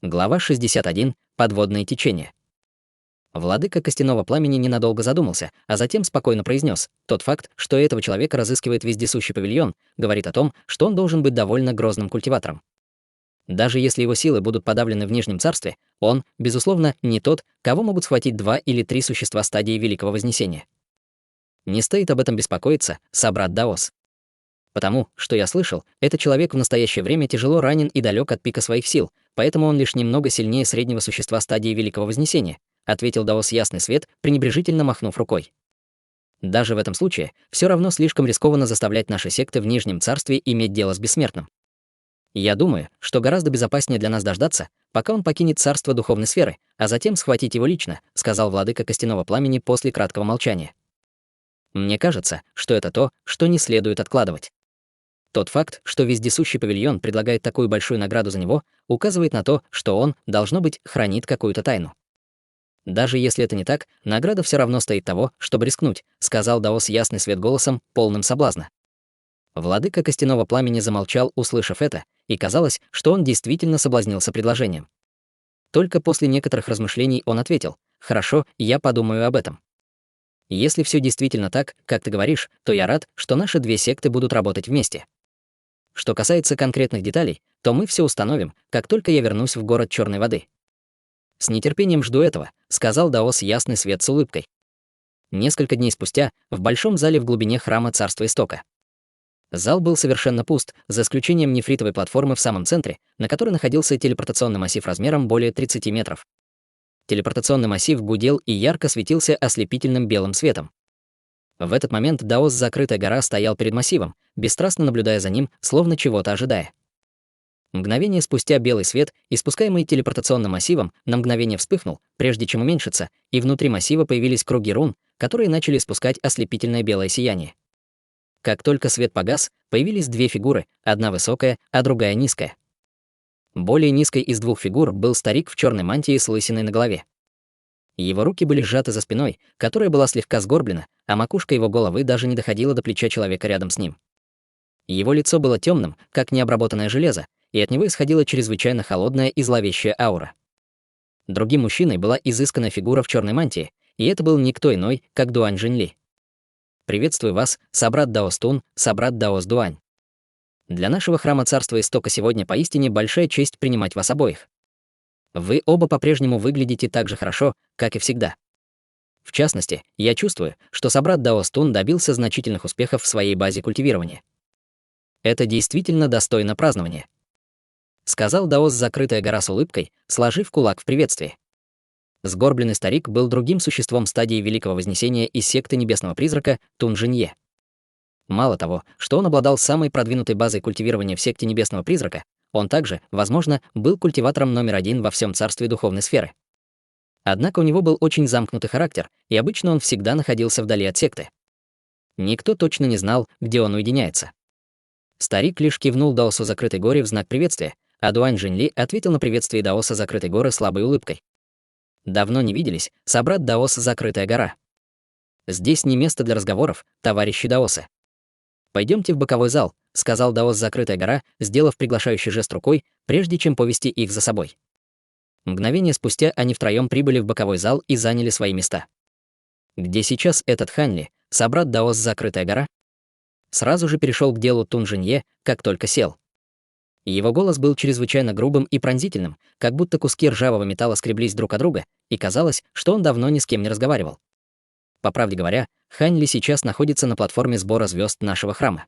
Глава 61. Подводные течения. Владыка Костяного Пламени ненадолго задумался, а затем спокойно произнес: тот факт, что этого человека разыскивает вездесущий павильон, говорит о том, что он должен быть довольно грозным культиватором. Даже если его силы будут подавлены в Нижнем Царстве, он, безусловно, не тот, кого могут схватить 2 или 3 существа стадии Великого Вознесения. Не стоит об этом беспокоиться, собрат Даос. Потому, что я слышал, этот человек в настоящее время тяжело ранен и далек от пика своих сил, поэтому он лишь немного сильнее среднего существа стадии Великого Вознесения, ответил Даос Ясный Свет, пренебрежительно махнув рукой. Даже в этом случае все равно слишком рискованно заставлять наши секты в Нижнем Царстве иметь дело с бессмертным. Я думаю, что гораздо безопаснее для нас дождаться, пока он покинет царство духовной сферы, а затем схватить его лично, сказал владыка Костяного Пламени после краткого молчания. Мне кажется, что это то, что не следует откладывать. Тот факт, что вездесущий павильон предлагает такую большую награду за него, указывает на то, что он, должно быть, хранит какую-то тайну. Даже если это не так, награда все равно стоит того, чтобы рискнуть, сказал Даос Ясный Свет голосом, полным соблазна. Владыка Костяного Пламени замолчал, услышав это, и казалось, что он действительно соблазнился предложением. Только после некоторых размышлений он ответил: «Хорошо, я подумаю об этом. Если все действительно так, как ты говоришь, то я рад, что наши две секты будут работать вместе. Что касается конкретных деталей, то мы все установим, как только я вернусь в город Черной воды». «С нетерпением жду этого», — сказал Даос Ясный Свет с улыбкой. Несколько дней спустя, в большом зале в глубине храма Царства Истока. Зал был совершенно пуст, за исключением нефритовой платформы в самом центре, на которой находился телепортационный массив размером более 30 метров. Телепортационный массив гудел и ярко светился ослепительным белым светом. В этот момент Даос Закрытая Гора стоял перед массивом, бесстрастно наблюдая за ним, словно чего-то ожидая. Мгновение спустя белый свет, испускаемый телепортационным массивом, на мгновение вспыхнул, прежде чем уменьшиться, и внутри массива появились круги рун, которые начали испускать ослепительное белое сияние. Как только свет погас, появились две фигуры, одна высокая, а другая низкая. Более низкой из двух фигур был старик в черной мантии с лысиной на голове. Его руки были сжаты за спиной, которая была слегка сгорблена, а макушка его головы даже не доходила до плеча человека рядом с ним. Его лицо было темным, как необработанное железо, и от него исходила чрезвычайно холодная и зловещая аура. Другим мужчиной была изысканная фигура в черной мантии, и это был никто иной, как Дуань Жэньли. «Приветствую вас, собрат Даос Тун, собрат Даос Дуань. Для нашего храма Царства Истока сегодня поистине большая честь принимать вас обоих. Вы оба по-прежнему выглядите так же хорошо, как и всегда. В частности, я чувствую, что собрат Даос Тун добился значительных успехов в своей базе культивирования. Это действительно достойно празднования», — сказал Даос Закрытая Гора с улыбкой, сложив кулак в приветствии. Сгорбленный старик был другим существом стадии Великого Вознесения из секты Небесного Призрака Тун Жэнье. Мало того, что он обладал самой продвинутой базой культивирования в секте Небесного Призрака, он также, возможно, был культиватором номер 1 во всем царстве духовной сферы. Однако у него был очень замкнутый характер, и обычно он всегда находился вдали от секты. Никто точно не знал, где он уединяется. Старик лишь кивнул Даосу Закрытой Горе в знак приветствия, а Дуань Жэньли ответил на приветствие Даоса Закрытой Горы слабой улыбкой. «Давно не виделись, собрат Даос Закрытая Гора. Здесь не место для разговоров, товарищи даосы. Пойдемте в боковой зал», — сказал Даос Закрытая Гора, сделав приглашающий жест рукой, прежде чем повести их за собой. Мгновение спустя они втроем прибыли в боковой зал и заняли свои места. «Где сейчас этот Ханьли, собрат Даос Закрытая Гора?» Сразу же перешел к делу Тун Жэнье, как только сел. Его голос был чрезвычайно грубым и пронзительным, как будто куски ржавого металла скреблись друг от друга, и казалось, что он давно ни с кем не разговаривал. По правде говоря, Ханьли сейчас находится на платформе сбора звезд нашего храма.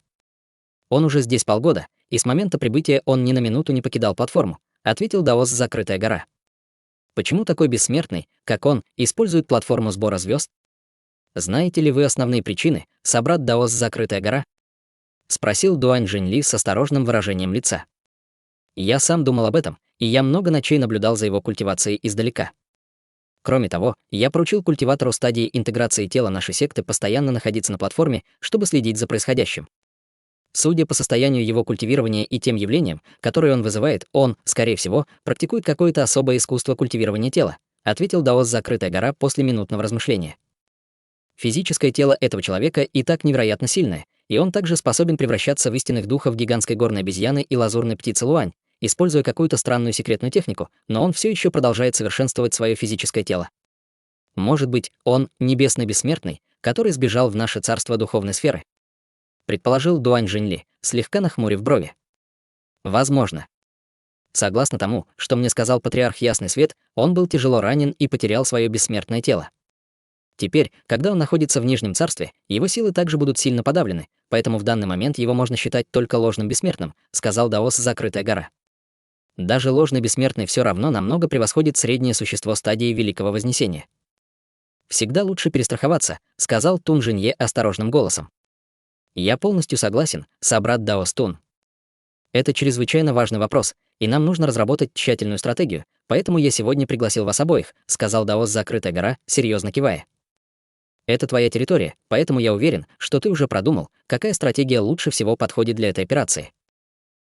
Он уже здесь полгода, и с момента прибытия он ни на минуту не покидал платформу, ответил Даос Закрытая Гора. Почему такой бессмертный, как он, использует платформу сбора звезд? Знаете ли вы основные причины, собрат Даос Закрытая Гора? Спросил Дуань Жэньли с осторожным выражением лица. Я сам думал об этом, и я много ночей наблюдал за его культивацией издалека. Кроме того, я поручил культиватору стадии интеграции тела нашей секты постоянно находиться на платформе, чтобы следить за происходящим. Судя по состоянию его культивирования и тем явлениям, которые он вызывает, он, скорее всего, практикует какое-то особое искусство культивирования тела, ответил Даос Закрытая Гора после минутного размышления. Физическое тело этого человека и так невероятно сильное, и он также способен превращаться в истинных духов гигантской горной обезьяны и лазурной птицы Луань, используя какую-то странную секретную технику, но он все еще продолжает совершенствовать свое физическое тело. Может быть, он небесный бессмертный, который сбежал в наше царство духовной сферы? Предположил Дуань Жиньли, слегка нахмурив брови. Возможно. Согласно тому, что мне сказал патриарх Ясный Свет, он был тяжело ранен и потерял свое бессмертное тело. Теперь, когда он находится в Нижнем Царстве, его силы также будут сильно подавлены, поэтому в данный момент его можно считать только ложным бессмертным, сказал Даос Закрытая гора. Даже ложный бессмертный все равно намного превосходит среднее существо стадии Великого Вознесения. Всегда лучше перестраховаться, сказал Тун Жинье осторожным голосом. Я полностью согласен, собрат Даос Тун. Это чрезвычайно важный вопрос, и нам нужно разработать тщательную стратегию, поэтому я сегодня пригласил вас обоих, сказал Даос Закрытая гора, серьезно кивая. Это твоя территория, поэтому я уверен, что ты уже продумал, какая стратегия лучше всего подходит для этой операции.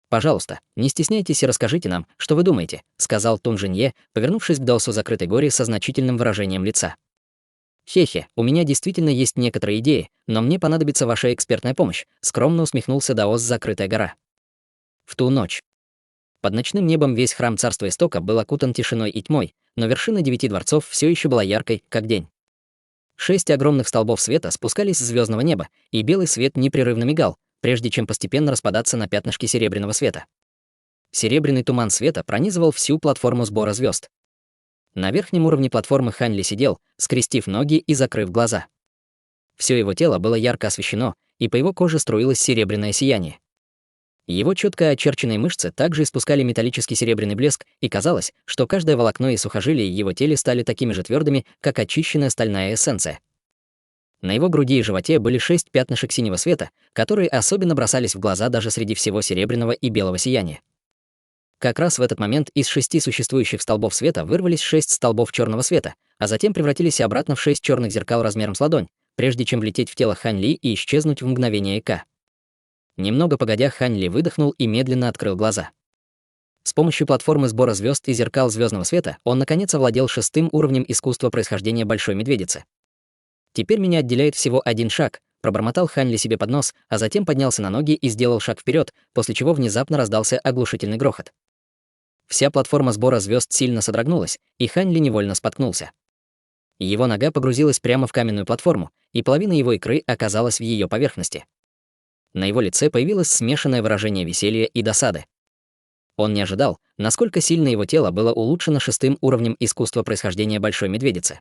Пожалуйста, не стесняйтесь и расскажите нам, что вы думаете, сказал Тун Жинье, повернувшись к Даосу Закрытой горе со значительным выражением лица. Хе-хе, у меня действительно есть некоторые идеи, но мне понадобится ваша экспертная помощь, скромно усмехнулся Даос Закрытая гора. В ту ночь. Под ночным небом весь храм Царства Истока был окутан тишиной и тьмой, но вершина 9 дворцов все еще была яркой, как день. 6 огромных столбов света спускались с звездного неба, и белый свет непрерывно мигал, прежде чем постепенно распадаться на пятнышки серебряного света. Серебряный туман света пронизывал всю платформу сбора звезд. На верхнем уровне платформы Хань Ли сидел, скрестив ноги и закрыв глаза. Все его тело было ярко освещено, и по его коже струилось серебряное сияние. Его четко очерченные мышцы также испускали металлический серебряный блеск, и казалось, что каждое волокно и сухожилие в его теле стали такими же твердыми, как очищенная стальная эссенция. На его груди и животе были 6 пятнышек синего света, которые особенно бросались в глаза даже среди всего серебряного и белого сияния. Как раз в этот момент из 6 существующих столбов света вырвались 6 столбов черного света, а затем превратились обратно в 6 черных зеркал размером с ладонь, прежде чем влететь в тело Хань Ли и исчезнуть в мгновение ока. Немного погодя, Хань Ли выдохнул и медленно открыл глаза. С помощью платформы сбора звезд и зеркал звездного света он наконец овладел 6-м уровнем искусства происхождения Большой Медведицы. «Теперь меня отделяет всего один шаг», — пробормотал Хань Ли себе под нос, а затем поднялся на ноги и сделал шаг вперед, после чего внезапно раздался оглушительный грохот. Вся платформа сбора звезд сильно содрогнулась, и Хань Ли невольно споткнулся. Его нога погрузилась прямо в каменную платформу, и половина его икры оказалась в ее поверхности. На его лице появилось смешанное выражение веселья и досады. Он не ожидал, насколько сильно его тело было улучшено 6-м уровнем искусства происхождения Большой Медведицы.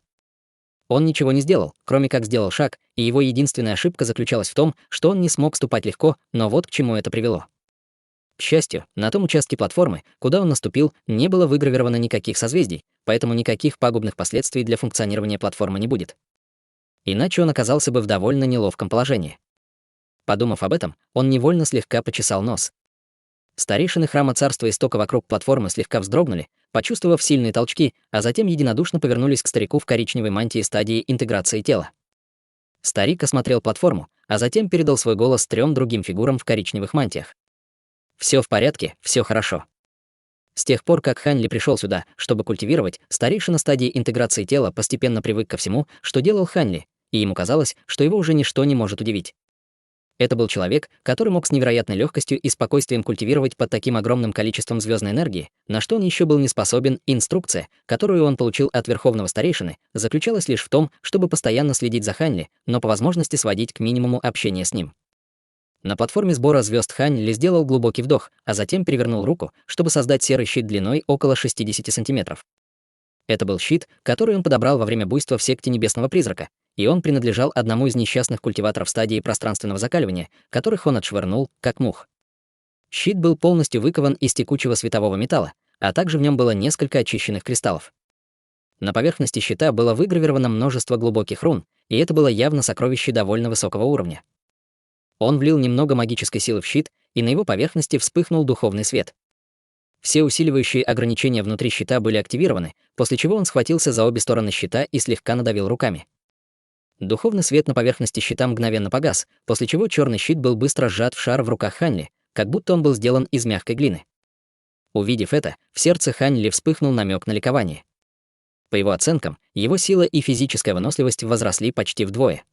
Он ничего не сделал, кроме как сделал шаг, и его единственная ошибка заключалась в том, что он не смог ступать легко, но вот к чему это привело. К счастью, на том участке платформы, куда он наступил, не было выгравировано никаких созвездий, поэтому никаких пагубных последствий для функционирования платформы не будет. Иначе он оказался бы в довольно неловком положении. Подумав об этом, он невольно слегка почесал нос. Старейшины храма Царства Истока вокруг платформы слегка вздрогнули, почувствовав сильные толчки, а затем единодушно повернулись к старику в коричневой мантии стадии интеграции тела. Старик осмотрел платформу, а затем передал свой голос 3 другим фигурам в коричневых мантиях. «Все в порядке, все хорошо». С тех пор, как Хань Ли пришел сюда, чтобы культивировать, старейшина стадии интеграции тела постепенно привык ко всему, что делал Хань Ли, и ему казалось, что его уже ничто не может удивить. Это был человек, который мог с невероятной легкостью и спокойствием культивировать под таким огромным количеством звездной энергии, на что он еще был не способен. Инструкция, которую он получил от верховного старейшины, заключалась лишь в том, чтобы постоянно следить за Хань Ли, но по возможности сводить к минимуму общение с ним. На платформе сбора звезд Хань Ли сделал глубокий вдох, а затем перевернул руку, чтобы создать серый щит длиной около 60 сантиметров. Это был щит, который он подобрал во время буйства в секте Небесного Призрака, и он принадлежал одному из несчастных культиваторов стадии пространственного закаливания, которых он отшвырнул, как мух. Щит был полностью выкован из текучего светового металла, а также в нем было несколько очищенных кристаллов. На поверхности щита было выгравировано множество глубоких рун, и это было явно сокровище довольно высокого уровня. Он влил немного магической силы в щит, и на его поверхности вспыхнул духовный свет. Все усиливающие ограничения внутри щита были активированы, после чего он схватился за обе стороны щита и слегка надавил руками. Духовный свет на поверхности щита мгновенно погас, после чего черный щит был быстро сжат в шар в руках Хань Ли, как будто он был сделан из мягкой глины. Увидев это, в сердце Хань Ли вспыхнул намек на ликование. По его оценкам, его сила и физическая выносливость возросли почти вдвое.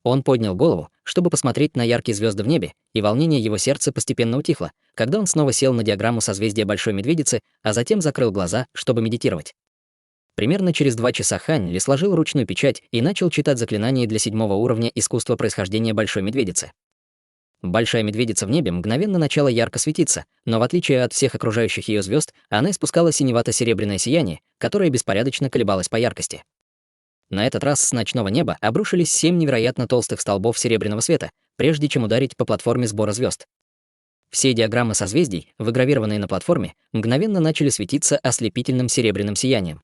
Он поднял голову, чтобы посмотреть на яркие звезды в небе, и волнение его сердца постепенно утихло, когда он снова сел на диаграмму созвездия Большой Медведицы, а затем закрыл глаза, чтобы медитировать. Примерно через 2 часа Хань Ли сложил ручную печать и начал читать заклинание для 7-го уровня искусства происхождения Большой Медведицы. Большая медведица в небе мгновенно начала ярко светиться, но в отличие от всех окружающих ее звезд, она испускала синевато-серебряное сияние, которое беспорядочно колебалось по яркости. На этот раз с ночного неба обрушились 7 невероятно толстых столбов серебряного света, прежде чем ударить по платформе сбора звезд. Все диаграммы созвездий, выгравированные на платформе, мгновенно начали светиться ослепительным серебряным сиянием.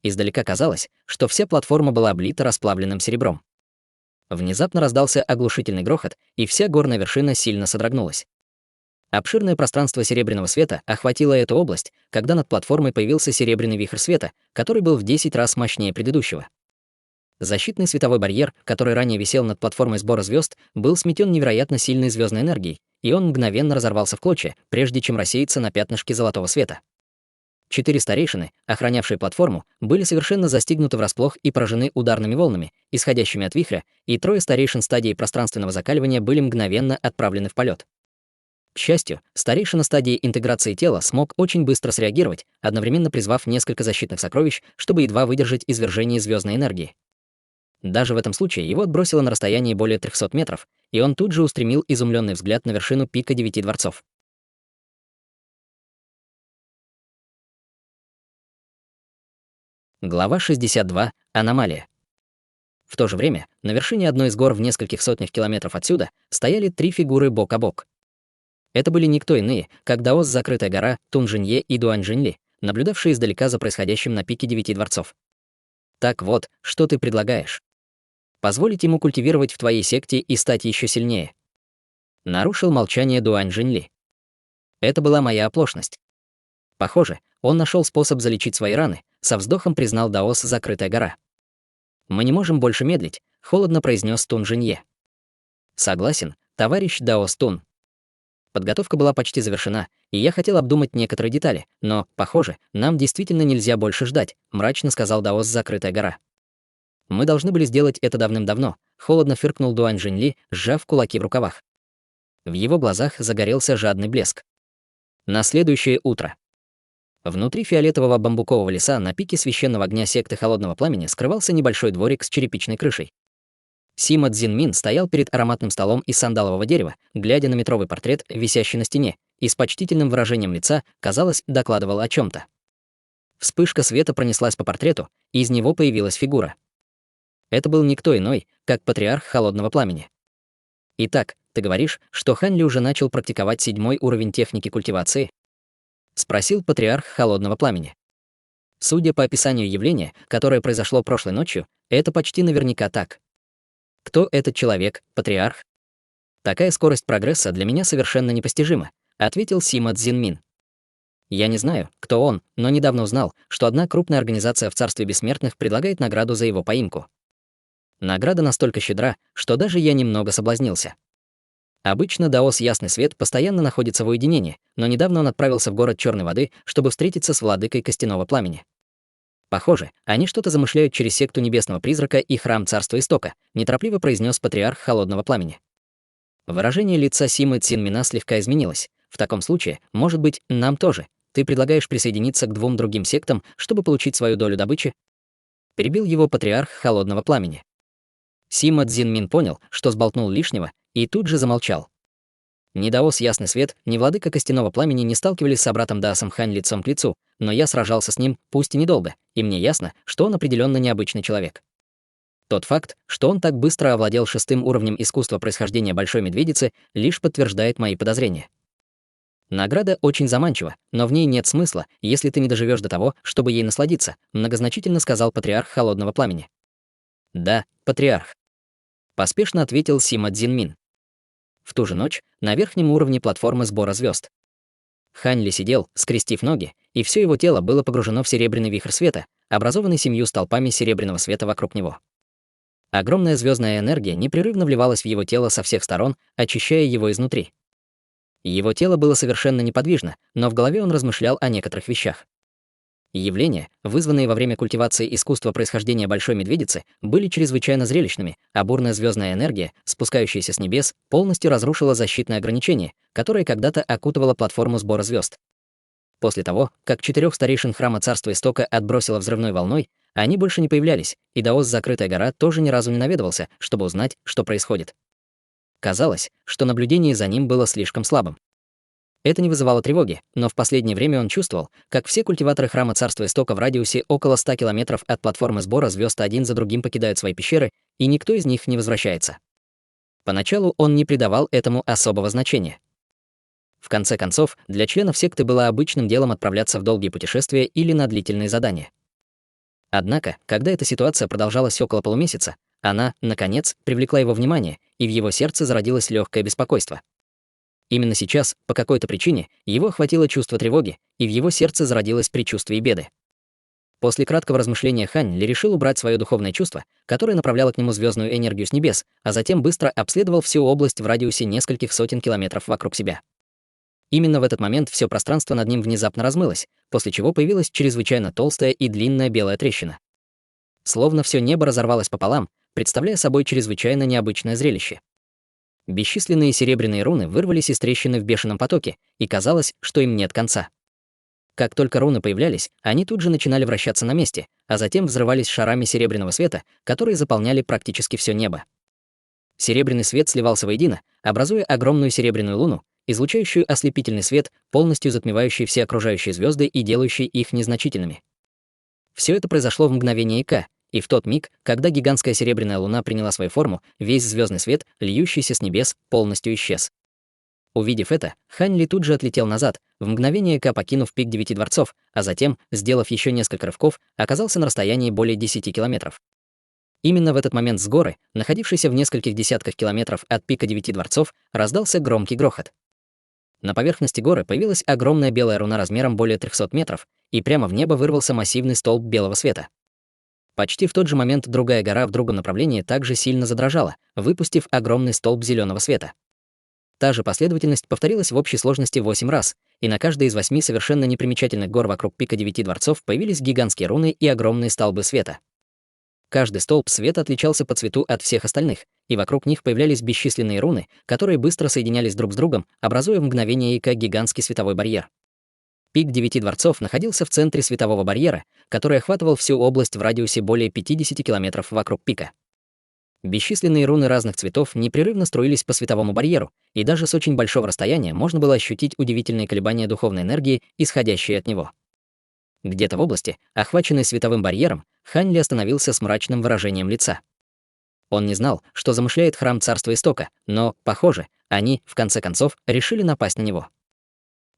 Издалека казалось, что вся платформа была облита расплавленным серебром. Внезапно раздался оглушительный грохот, и вся горная вершина сильно содрогнулась. Обширное пространство серебряного света охватило эту область, когда над платформой появился серебряный вихрь света, который был в 10 раз мощнее предыдущего. Защитный световой барьер, который ранее висел над платформой сбора звезд, был сметен невероятно сильной звездной энергией, и он мгновенно разорвался в клочья, прежде чем рассеяться на пятнышке золотого света. 4 старейшины, охранявшие платформу, были совершенно застигнуты врасплох и поражены ударными волнами, исходящими от вихря, и 3 старейшин стадии пространственного закаливания были мгновенно отправлены в полет. К счастью, старейшина стадии интеграции тела смог очень быстро среагировать, одновременно призвав несколько защитных сокровищ, чтобы едва выдержать извержение звездной энергии. Даже в этом случае его отбросило на расстояние более 300 метров, и он тут же устремил изумленный взгляд на вершину пика 9 дворцов. Глава 62. Аномалия. В то же время, на вершине одной из гор в нескольких сотнях километров отсюда стояли 3 фигуры бок о бок. Это были никто иные, как Даос Закрытая гора, Тунжинье и Дуаньжиньли, наблюдавшие издалека за происходящим на пике 9 дворцов. Так вот, что ты предлагаешь? Позволить ему культивировать в твоей секте и стать еще сильнее? Нарушил молчание Дуаньжиньли. Это была моя оплошность. Похоже, он нашел способ залечить свои раны, со вздохом признал Даос Закрытая гора. Мы не можем больше медлить, холодно произнес Тунжинье. Согласен, товарищ Даос Тун. Подготовка была почти завершена, и я хотел обдумать некоторые детали, но, похоже, нам действительно нельзя больше ждать, мрачно сказал Даос Закрытая гора. Мы должны были сделать это давным-давно, холодно фыркнул Дуаньжиньли, сжав кулаки в рукавах. В его глазах загорелся жадный блеск. На следующее утро. Внутри фиолетового бамбукового леса на пике священного огня секты Холодного Пламени скрывался небольшой дворик с черепичной крышей. Сима Цзиньмин стоял перед ароматным столом из сандалового дерева, глядя на метровый портрет, висящий на стене, и с почтительным выражением лица, казалось, докладывал о чем-то. Вспышка света пронеслась по портрету, и из него появилась фигура. Это был никто иной, как патриарх Холодного Пламени. «Итак, ты говоришь, что Хань Ли уже начал практиковать 7-й уровень техники культивации?» — спросил патриарх Холодного Пламени. Судя по описанию явления, которое произошло прошлой ночью, это почти наверняка так. Кто этот человек, патриарх? Такая скорость прогресса для меня совершенно непостижима, ответил Сима Цзиньмин. Я не знаю, кто он, но недавно узнал, что одна крупная организация в Царстве Бессмертных предлагает награду за его поимку. Награда настолько щедра, что даже я немного соблазнился. Обычно Даос Ясный Свет постоянно находится в уединении, но недавно он отправился в город Черной воды, чтобы встретиться с владыкой Костяного Пламени. Похоже, они что-то замышляют через секту Небесного Призрака и храм Царства Истока, неторопливо произнес патриарх Холодного Пламени. Выражение лица Симы Цзиньмина слегка изменилось. В таком случае, может быть, нам тоже. Ты предлагаешь присоединиться к 2 другим сектам, чтобы получить свою долю добычи? Перебил его патриарх Холодного Пламени. Сима Цзиньмин понял, что сболтнул лишнего, и тут же замолчал. Ни Даос Ясный Свет, ни владыка Костяного Пламени не сталкивались с собратом Даосом Хань лицом к лицу, но я сражался с ним, пусть и недолго, и мне ясно, что он определенно необычный человек. Тот факт, что он так быстро овладел 6-м уровнем искусства происхождения Большой Медведицы, лишь подтверждает мои подозрения. Награда очень заманчива, но в ней нет смысла, если ты не доживешь до того, чтобы ей насладиться, многозначительно сказал патриарх Холодного Пламени. Да, патриарх. Поспешно ответил Сима Цзиньмин. В ту же ночь на верхнем уровне платформы сбора звезд. Хань Ли сидел, скрестив ноги, и все его тело было погружено в серебряный вихрь света, образованный 7 столпами серебряного света вокруг него. Огромная звездная энергия непрерывно вливалась в его тело со всех сторон, очищая его изнутри. Его тело было совершенно неподвижно, но в голове он размышлял о некоторых вещах. Явления, вызванные во время культивации искусства происхождения Большой Медведицы, были чрезвычайно зрелищными, а бурная звездная энергия, спускающаяся с небес, полностью разрушила защитное ограничение, которое когда-то окутывало платформу сбора звезд. После того, как 4 старейшин храма Царства Истока отбросило взрывной волной, они больше не появлялись, и Даос Закрытая гора тоже ни разу не наведывался, чтобы узнать, что происходит. Казалось, что наблюдение за ним было слишком слабым. Это не вызывало тревоги, но в последнее время он чувствовал, как все культиваторы храма Царства Истока в радиусе около 100 километров от платформы сбора звезд один за другим покидают свои пещеры, и никто из них не возвращается. Поначалу он не придавал этому особого значения. В конце концов, для членов секты было обычным делом отправляться в долгие путешествия или на длительные задания. Однако, когда эта ситуация продолжалась около полумесяца, она, наконец, привлекла его внимание, и в его сердце зародилось легкое беспокойство. Именно сейчас, по какой-то причине, его охватило чувство тревоги, и в его сердце зародилось предчувствие беды. После краткого размышления Хань Ли решил убрать свое духовное чувство, которое направляло к нему звездную энергию с небес, а затем быстро обследовал всю область в радиусе нескольких сотен километров вокруг себя. Именно в этот момент все пространство над ним внезапно размылось, после чего появилась чрезвычайно толстая и длинная белая трещина. Словно все небо разорвалось пополам, представляя собой чрезвычайно необычное зрелище. Бесчисленные серебряные руны вырвались из трещины в бешеном потоке, и казалось, что им нет конца. Как только руны появлялись, они тут же начинали вращаться на месте, а затем взрывались шарами серебряного света, которые заполняли практически все небо. Серебряный свет сливался воедино, образуя огромную серебряную луну, излучающую ослепительный свет, полностью затмевающий все окружающие звезды и делающий их незначительными. Все это произошло в мгновение ока, и в тот миг, когда гигантская серебряная луна приняла свою форму, весь звездный свет, льющийся с небес, полностью исчез. Увидев это, Хань Ли тут же отлетел назад, в мгновение ока покинув пик 9 дворцов, а затем, сделав еще несколько рывков, оказался на расстоянии более 10 километров. Именно в этот момент с горы, находившейся в нескольких десятках километров от пика 9 дворцов, раздался громкий грохот. На поверхности горы появилась огромная белая руна размером более 300 метров, и прямо в небо вырвался массивный столб белого света. Почти в тот же момент другая гора в другом направлении также сильно задрожала, выпустив огромный столб зеленого света. Та же последовательность повторилась в общей сложности 8 раз, и на каждой из 8 совершенно непримечательных гор вокруг пика 9 дворцов появились гигантские руны и огромные столбы света. Каждый столб света отличался по цвету от всех остальных, и вокруг них появлялись бесчисленные руны, которые быстро соединялись друг с другом, образуя в мгновение ока гигантский световой барьер. Пик 9 дворцов находился в центре светового барьера, который охватывал всю область в радиусе более 50 километров вокруг пика. Бесчисленные руны разных цветов непрерывно струились по световому барьеру, и даже с очень большого расстояния можно было ощутить удивительные колебания духовной энергии, исходящие от него. Где-то в области, охваченной световым барьером, Хань Ли остановился с мрачным выражением лица. Он не знал, что замышляет храм Царства Истока, но, похоже, они, в конце концов, решили напасть на него.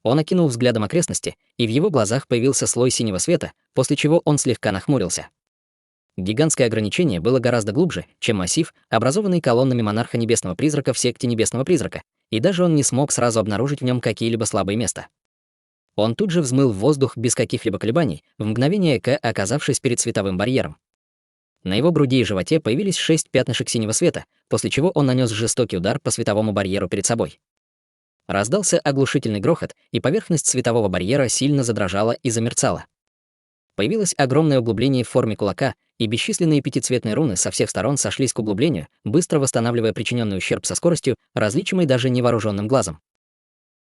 Он окинул взглядом окрестности, и в его глазах появился слой синего света, после чего он слегка нахмурился. Гигантское ограничение было гораздо глубже, чем массив, образованный колоннами монарха Небесного Призрака в секте Небесного Призрака, и даже он не смог сразу обнаружить в нем какие-либо слабые места. Он тут же взмыл в воздух без каких-либо колебаний, в мгновение ока оказавшись перед световым барьером. На его груди и животе появились 6 пятнышек синего света, после чего он нанес жестокий удар по световому барьеру перед собой. Раздался оглушительный грохот, и поверхность светового барьера сильно задрожала и замерцала. Появилось огромное углубление в форме кулака, и бесчисленные пятицветные руны со всех сторон сошлись к углублению, быстро восстанавливая причиненный ущерб со скоростью, различимой даже невооруженным глазом.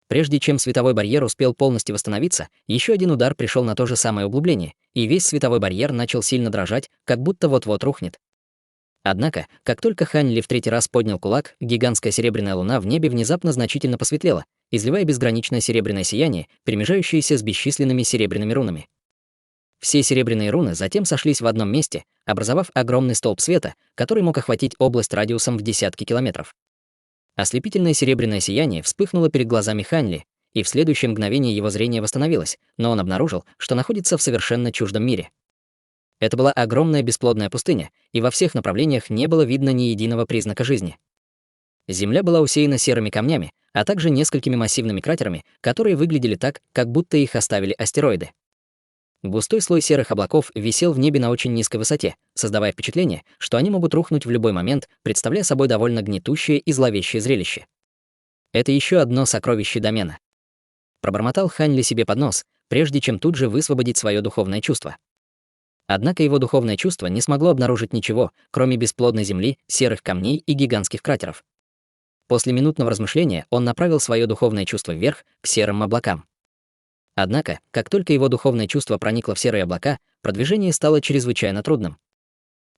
Прежде чем световой барьер успел полностью восстановиться, еще один удар пришел на то же самое углубление, и весь световой барьер начал сильно дрожать, как будто вот-вот рухнет. Однако, как только Хань Ли в третий раз поднял кулак, гигантская серебряная луна в небе внезапно значительно посветлела, изливая безграничное серебряное сияние, перемежающееся с бесчисленными серебряными рунами. Все серебряные руны затем сошлись в одном месте, образовав огромный столб света, который мог охватить область радиусом в десятки километров. Ослепительное серебряное сияние вспыхнуло перед глазами Хань Ли, и в следующее мгновение его зрение восстановилось, но он обнаружил, что находится в совершенно чуждом мире. Это была огромная бесплодная пустыня, и во всех направлениях не было видно ни единого признака жизни. Земля была усеяна серыми камнями, а также несколькими массивными кратерами, которые выглядели так, как будто их оставили астероиды. Густой слой серых облаков висел в небе на очень низкой высоте, создавая впечатление, что они могут рухнуть в любой момент, представляя собой довольно гнетущее и зловещее зрелище. Это еще одно сокровище домена. Пробормотал Хань Ли себе под нос, прежде чем тут же высвободить свое духовное чувство. Однако его духовное чувство не смогло обнаружить ничего, кроме бесплодной земли, серых камней и гигантских кратеров. После минутного размышления он направил свое духовное чувство вверх, к серым облакам. Однако, как только его духовное чувство проникло в серые облака, продвижение стало чрезвычайно трудным.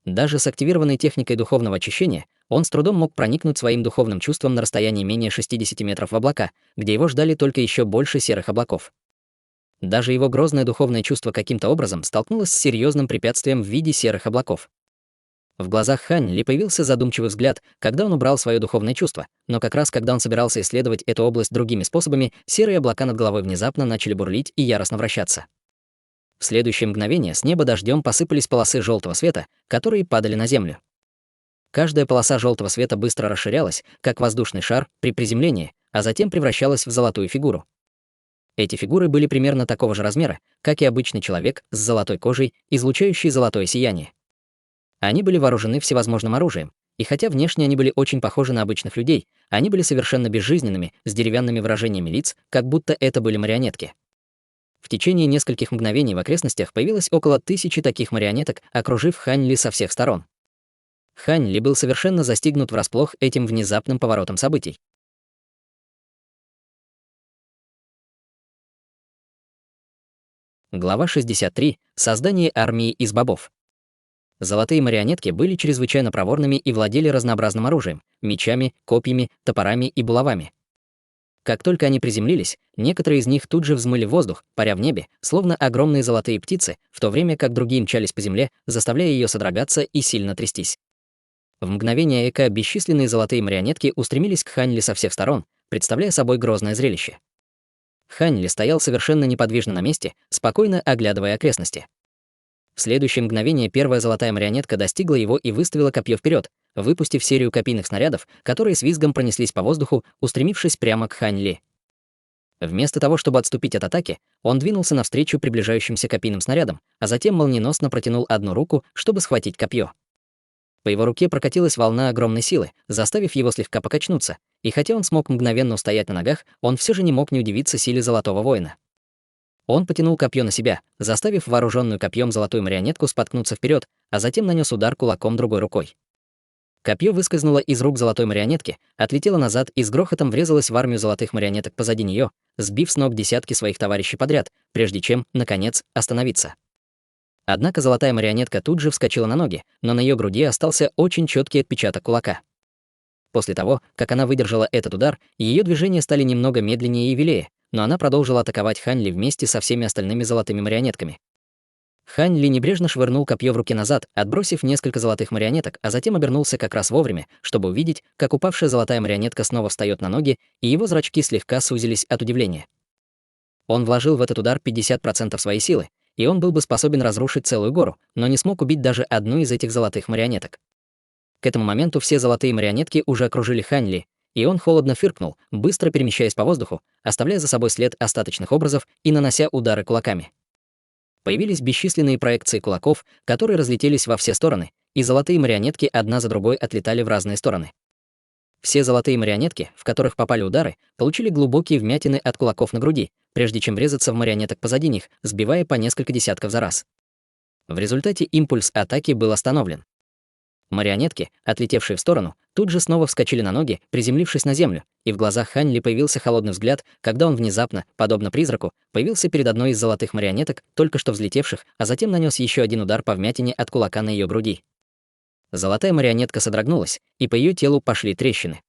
Даже с активированной техникой духовного очищения он с трудом мог проникнуть своим духовным чувством на расстоянии менее 60 метров в облака, где его ждали только еще больше серых облаков. Даже его грозное духовное чувство каким-то образом столкнулось с серьезным препятствием в виде серых облаков. В глазах Хань Ли появился задумчивый взгляд, когда он убрал свое духовное чувство, но как раз когда он собирался исследовать эту область другими способами, серые облака над головой внезапно начали бурлить и яростно вращаться. В следующее мгновение с неба дождем посыпались полосы желтого света, которые падали на землю. Каждая полоса желтого света быстро расширялась, как воздушный шар при приземлении, а затем превращалась в золотую фигуру. Эти фигуры были примерно такого же размера, как и обычный человек с золотой кожей, излучающий золотое сияние. Они были вооружены всевозможным оружием, и хотя внешне они были очень похожи на обычных людей, они были совершенно безжизненными, с деревянными выражениями лиц, как будто это были марионетки. В течение нескольких мгновений в окрестностях появилось около 1000 таких марионеток, окружив Хань Ли со всех сторон. Хань Ли был совершенно застигнут врасплох этим внезапным поворотом событий. Глава 63. Создание армии из бобов. Золотые марионетки были чрезвычайно проворными и владели разнообразным оружием — мечами, копьями, топорами и булавами. Как только они приземлились, некоторые из них тут же взмыли в воздух, паря в небе, словно огромные золотые птицы, в то время как другие мчались по земле, заставляя ее содрогаться и сильно трястись. В мгновение эка бесчисленные золотые марионетки устремились к Хань Ли со всех сторон, представляя собой грозное зрелище. Хань Ли стоял совершенно неподвижно на месте, спокойно оглядывая окрестности. В следующее мгновение первая золотая марионетка достигла его и выставила копье вперед, выпустив серию копийных снарядов, которые с визгом пронеслись по воздуху, устремившись прямо к Хань Ли. Вместо того, чтобы отступить от атаки, он двинулся навстречу приближающимся копийным снарядам, а затем молниеносно протянул одну руку, чтобы схватить копье. По его руке прокатилась волна огромной силы, заставив его слегка покачнуться, и хотя он смог мгновенно устоять на ногах, он все же не мог не удивиться силе золотого воина. Он потянул копье на себя, заставив вооруженную копьем золотую марионетку споткнуться вперед, а затем нанес удар кулаком другой рукой. Копье выскользнуло из рук золотой марионетки, отлетело назад и с грохотом врезалось в армию золотых марионеток позади нее, сбив с ног десятки своих товарищей подряд, прежде чем, наконец, остановиться. Однако золотая марионетка тут же вскочила на ноги, но на ее груди остался очень четкий отпечаток кулака. После того, как она выдержала этот удар, ее движения стали немного медленнее и вилее, но она продолжила атаковать Хань Ли вместе со всеми остальными золотыми марионетками. Хань Ли небрежно швырнул копье в руки назад, отбросив несколько золотых марионеток, а затем обернулся как раз вовремя, чтобы увидеть, как упавшая золотая марионетка снова встает на ноги, и его зрачки слегка сузились от удивления. Он вложил в этот удар 50% своей силы, и он был бы способен разрушить целую гору, но не смог убить даже одну из этих золотых марионеток. К этому моменту все золотые марионетки уже окружили Хань Ли, и он холодно фыркнул, быстро перемещаясь по воздуху, оставляя за собой след остаточных образов и нанося удары кулаками. Появились бесчисленные проекции кулаков, которые разлетелись во все стороны, и золотые марионетки одна за другой отлетали в разные стороны. Все золотые марионетки, в которых попали удары, получили глубокие вмятины от кулаков на груди, прежде чем врезаться в марионеток позади них, сбивая по несколько десятков за раз. В результате импульс атаки был остановлен. Марионетки, отлетевшие в сторону, тут же снова вскочили на ноги, приземлившись на землю, и в глазах Хань Ли появился холодный взгляд, когда он внезапно, подобно призраку, появился перед одной из золотых марионеток, только что взлетевших, а затем нанес еще один удар по вмятине от кулака на ее груди. Золотая марионетка содрогнулась, и по ее телу пошли трещины.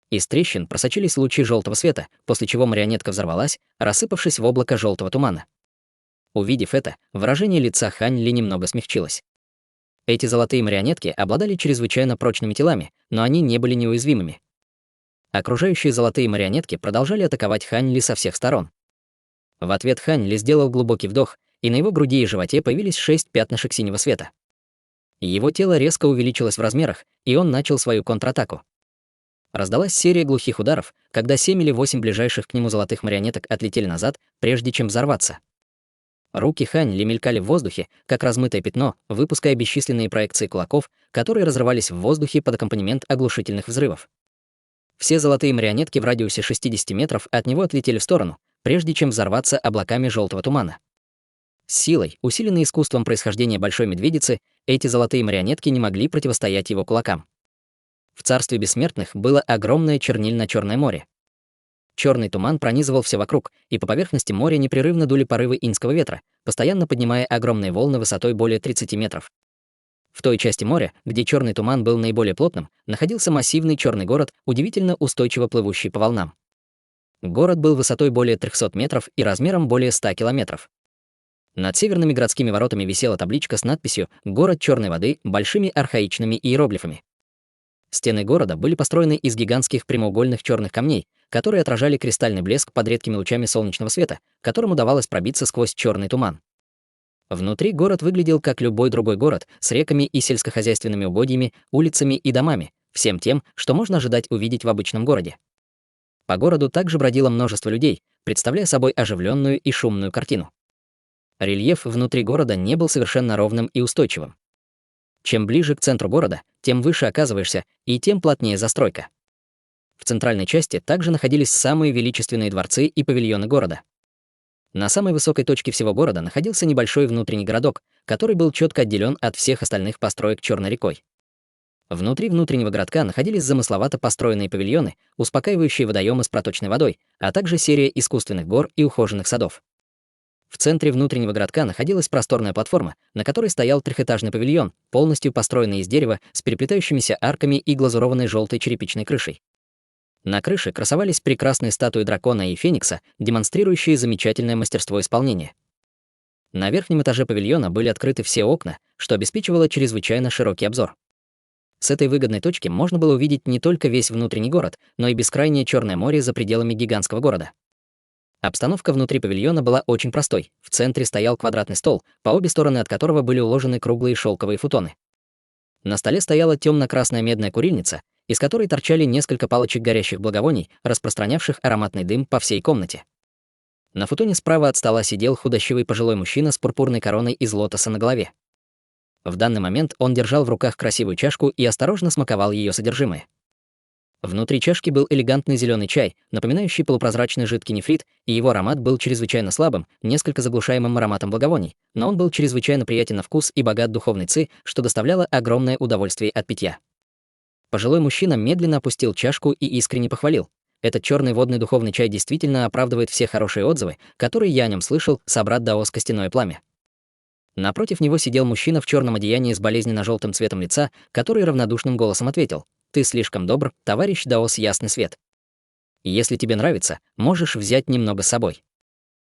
Из трещин просочились лучи желтого света, после чего марионетка взорвалась, рассыпавшись в облако желтого тумана. Увидев это, выражение лица Хань Ли немного смягчилось. Эти золотые марионетки обладали чрезвычайно прочными телами, но они не были неуязвимыми. Окружающие золотые марионетки продолжали атаковать Хань Ли со всех сторон. В ответ Хань Ли сделал глубокий вдох, и на его груди и животе появились 6 пятнышек синего света. Его тело резко увеличилось в размерах, и он начал свою контратаку. Раздалась серия глухих ударов, когда 7 или 8 ближайших к нему золотых марионеток отлетели назад, прежде чем взорваться. Руки Хань Ли мелькали в воздухе, как размытое пятно, выпуская бесчисленные проекции кулаков, которые разрывались в воздухе под аккомпанемент оглушительных взрывов. Все золотые марионетки в радиусе 60 метров от него отлетели в сторону, прежде чем взорваться облаками желтого тумана. С силой, усиленной искусством происхождения Большой Медведицы, эти золотые марионетки не могли противостоять его кулакам. В царстве бессмертных было огромное чернильно-черное море. Черный туман пронизывал все вокруг, и по поверхности моря непрерывно дули порывы инского ветра, постоянно поднимая огромные волны высотой более 30 метров. В той части моря, где черный туман был наиболее плотным, находился массивный черный город, удивительно устойчиво плывущий по волнам. Город был высотой более 300 метров и размером более 100 километров. Над северными городскими воротами висела табличка с надписью «Город черной воды» большими архаичными иероглифами. Стены города были построены из гигантских прямоугольных черных камней, которые отражали кристальный блеск под редкими лучами солнечного света, которым удавалось пробиться сквозь черный туман. Внутри город выглядел как любой другой город, с реками и сельскохозяйственными угодьями, улицами и домами, всем тем, что можно ожидать увидеть в обычном городе. По городу также бродило множество людей, представляя собой оживленную и шумную картину. Рельеф внутри города не был совершенно ровным и устойчивым. Чем ближе к центру города, тем выше оказываешься, и тем плотнее застройка. В центральной части также находились самые величественные дворцы и павильоны города. На самой высокой точке всего города находился небольшой внутренний городок, который был четко отделен от всех остальных построек Черной рекой. Внутри внутреннего городка находились замысловато построенные павильоны, успокаивающие водоемы с проточной водой, а также серия искусственных гор и ухоженных садов. В центре внутреннего городка находилась просторная платформа, на которой стоял трехэтажный павильон, полностью построенный из дерева с переплетающимися арками и глазурованной желтой черепичной крышей. На крыше красовались прекрасные статуи дракона и феникса, демонстрирующие замечательное мастерство исполнения. На верхнем этаже павильона были открыты все окна, что обеспечивало чрезвычайно широкий обзор. С этой выгодной точки можно было увидеть не только весь внутренний город, но и бескрайнее Черное море за пределами гигантского города. Обстановка внутри павильона была очень простой. В центре стоял квадратный стол, по обе стороны от которого были уложены круглые шелковые футоны. На столе стояла темно-красная медная курильница, из которой торчали несколько палочек горящих благовоний, распространявших ароматный дым по всей комнате. На футоне справа от стола сидел худощавый пожилой мужчина с пурпурной короной из лотоса на голове. В данный момент он держал в руках красивую чашку и осторожно смаковал ее содержимое. Внутри чашки был элегантный зеленый чай, напоминающий полупрозрачный жидкий нефрит, и его аромат был чрезвычайно слабым, несколько заглушаемым ароматом благовоний, но он был чрезвычайно приятен на вкус и богат духовной ци, что доставляло огромное удовольствие от питья. Пожилой мужчина медленно опустил чашку и искренне похвалил: «Этот черный водный духовный чай действительно оправдывает все хорошие отзывы, которые я о нем слышал, собрат Даос Костяное Пламя». Напротив него сидел мужчина в черном одеянии с болезненно-желтым цветом лица, который равнодушным голосом ответил: «Ты слишком добр, товарищ Даос Ясный Свет. Если тебе нравится, можешь взять немного с собой».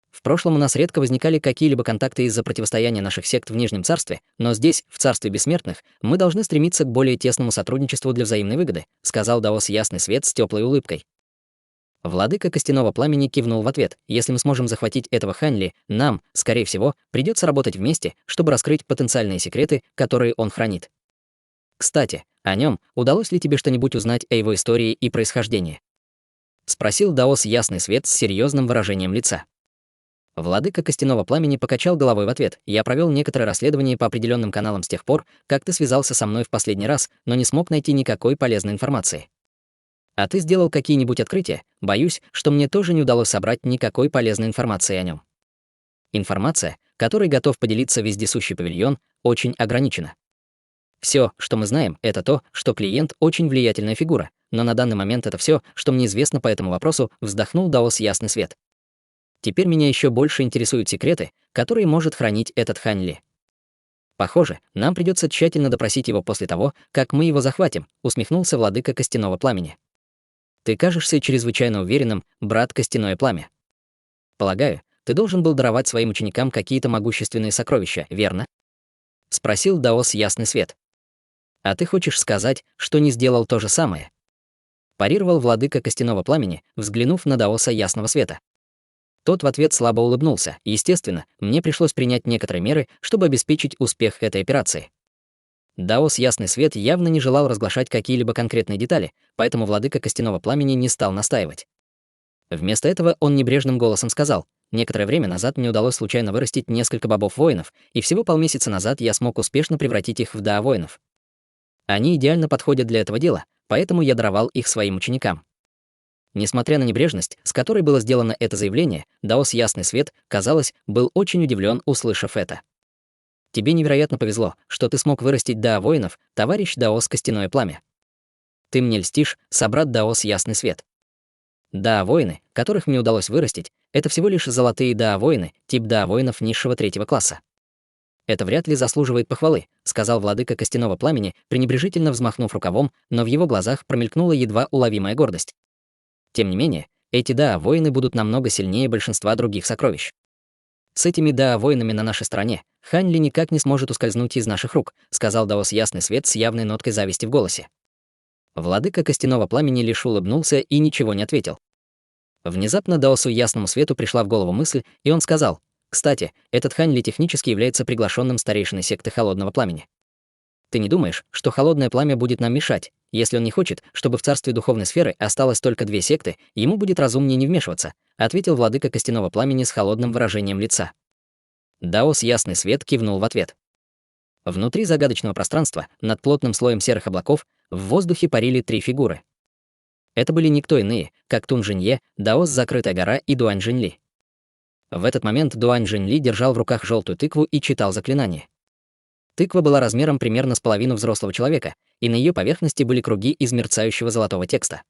В прошлом у нас редко возникали какие-либо контакты из-за противостояния наших сект в Нижнем Царстве, но здесь, в Царстве Бессмертных, мы должны стремиться к более тесному сотрудничеству для взаимной выгоды, сказал Даос Ясный Свет с теплой улыбкой. Владыка Костяного Пламени кивнул в ответ: «Если мы сможем захватить этого Ханли, нам, скорее всего, придется работать вместе, чтобы раскрыть потенциальные секреты, которые он хранит. Кстати, о нем удалось ли тебе что-нибудь узнать о его истории и происхождении?» Спросил Даос Ясный Свет с серьезным выражением лица. Владыка Костяного Пламени покачал головой в ответ: «Я провел некоторое расследование по определенным каналам с тех пор, как ты связался со мной в последний раз, но не смог найти никакой полезной информации. А ты сделал какие-нибудь открытия? Боюсь, что мне тоже не удалось собрать никакой полезной информации о нем. Информация, которой готов поделиться вездесущий павильон, очень ограничена. Все, что мы знаем, это то, что клиент очень влиятельная фигура, но на данный момент это все, что мне известно по этому вопросу», вздохнул Даос Ясный Свет. «Теперь меня еще больше интересуют секреты, которые может хранить этот Ханли. Похоже, нам придется тщательно допросить его после того, как мы его захватим», усмехнулся Владыка Костяного Пламени. «Ты кажешься чрезвычайно уверенным, брат Костяное Пламя. Полагаю, ты должен был даровать своим ученикам какие-то могущественные сокровища, верно?» Спросил Даос Ясный Свет. «А ты хочешь сказать, что не сделал то же самое?» Парировал Владыка Костяного Пламени, взглянув на Даоса Ясного Света. Тот в ответ слабо улыбнулся. «Естественно, мне пришлось принять некоторые меры, чтобы обеспечить успех этой операции». Даос Ясный Свет явно не желал разглашать какие-либо конкретные детали, поэтому Владыка Костяного Пламени не стал настаивать. Вместо этого он небрежным голосом сказал: «Некоторое время назад мне удалось случайно вырастить несколько бобов-воинов, и всего полмесяца назад я смог успешно превратить их в даа-воинов. Они идеально подходят для этого дела, поэтому я даровал их своим ученикам. Несмотря на небрежность, с которой было сделано это заявление, Даос Ясный Свет, казалось, был очень удивлен, услышав это. Тебе невероятно повезло, что ты смог вырастить Даа воинов, товарищ Даос Костяное Пламя. Ты мне льстишь, собрат Даос Ясный Свет. Даа воины, которых мне удалось вырастить, это всего лишь золотые Даа воины, тип Даа воинов низшего 3-го класса. Это вряд ли заслуживает похвалы, сказал владыка Костяного Пламени, пренебрежительно взмахнув рукавом, но в его глазах промелькнула едва уловимая гордость. Тем не менее, эти Даа воины будут намного сильнее большинства других сокровищ. С этими Даа воинами на нашей стороне Хань Ли никак не сможет ускользнуть из наших рук, сказал Даос Ясный Свет с явной ноткой зависти в голосе. Владыка Костяного Пламени лишь улыбнулся и ничего не ответил. Внезапно Даосу Ясному Свету пришла в голову мысль, и он сказал: «Кстати, этот Хань Ли технически является приглашенным старейшиной секты Холодного Пламени. Ты не думаешь, что Холодное Пламя будет нам мешать? Если он не хочет, чтобы в царстве духовной сферы осталось только 2 секты, ему будет разумнее не вмешиваться», ответил владыка Костяного Пламени с холодным выражением лица. Даос Ясный Свет кивнул в ответ. Внутри загадочного пространства, над плотным слоем серых облаков, в воздухе парили 3 фигуры. Это были никто иные, как Тун Жинье, Даос Закрытая гора и Дуань Жиньли. В этот момент Дуань Жиньли держал в руках желтую тыкву и читал заклинание. Тыква была размером примерно с половину взрослого человека, и на ее поверхности были круги из мерцающего золотого текста.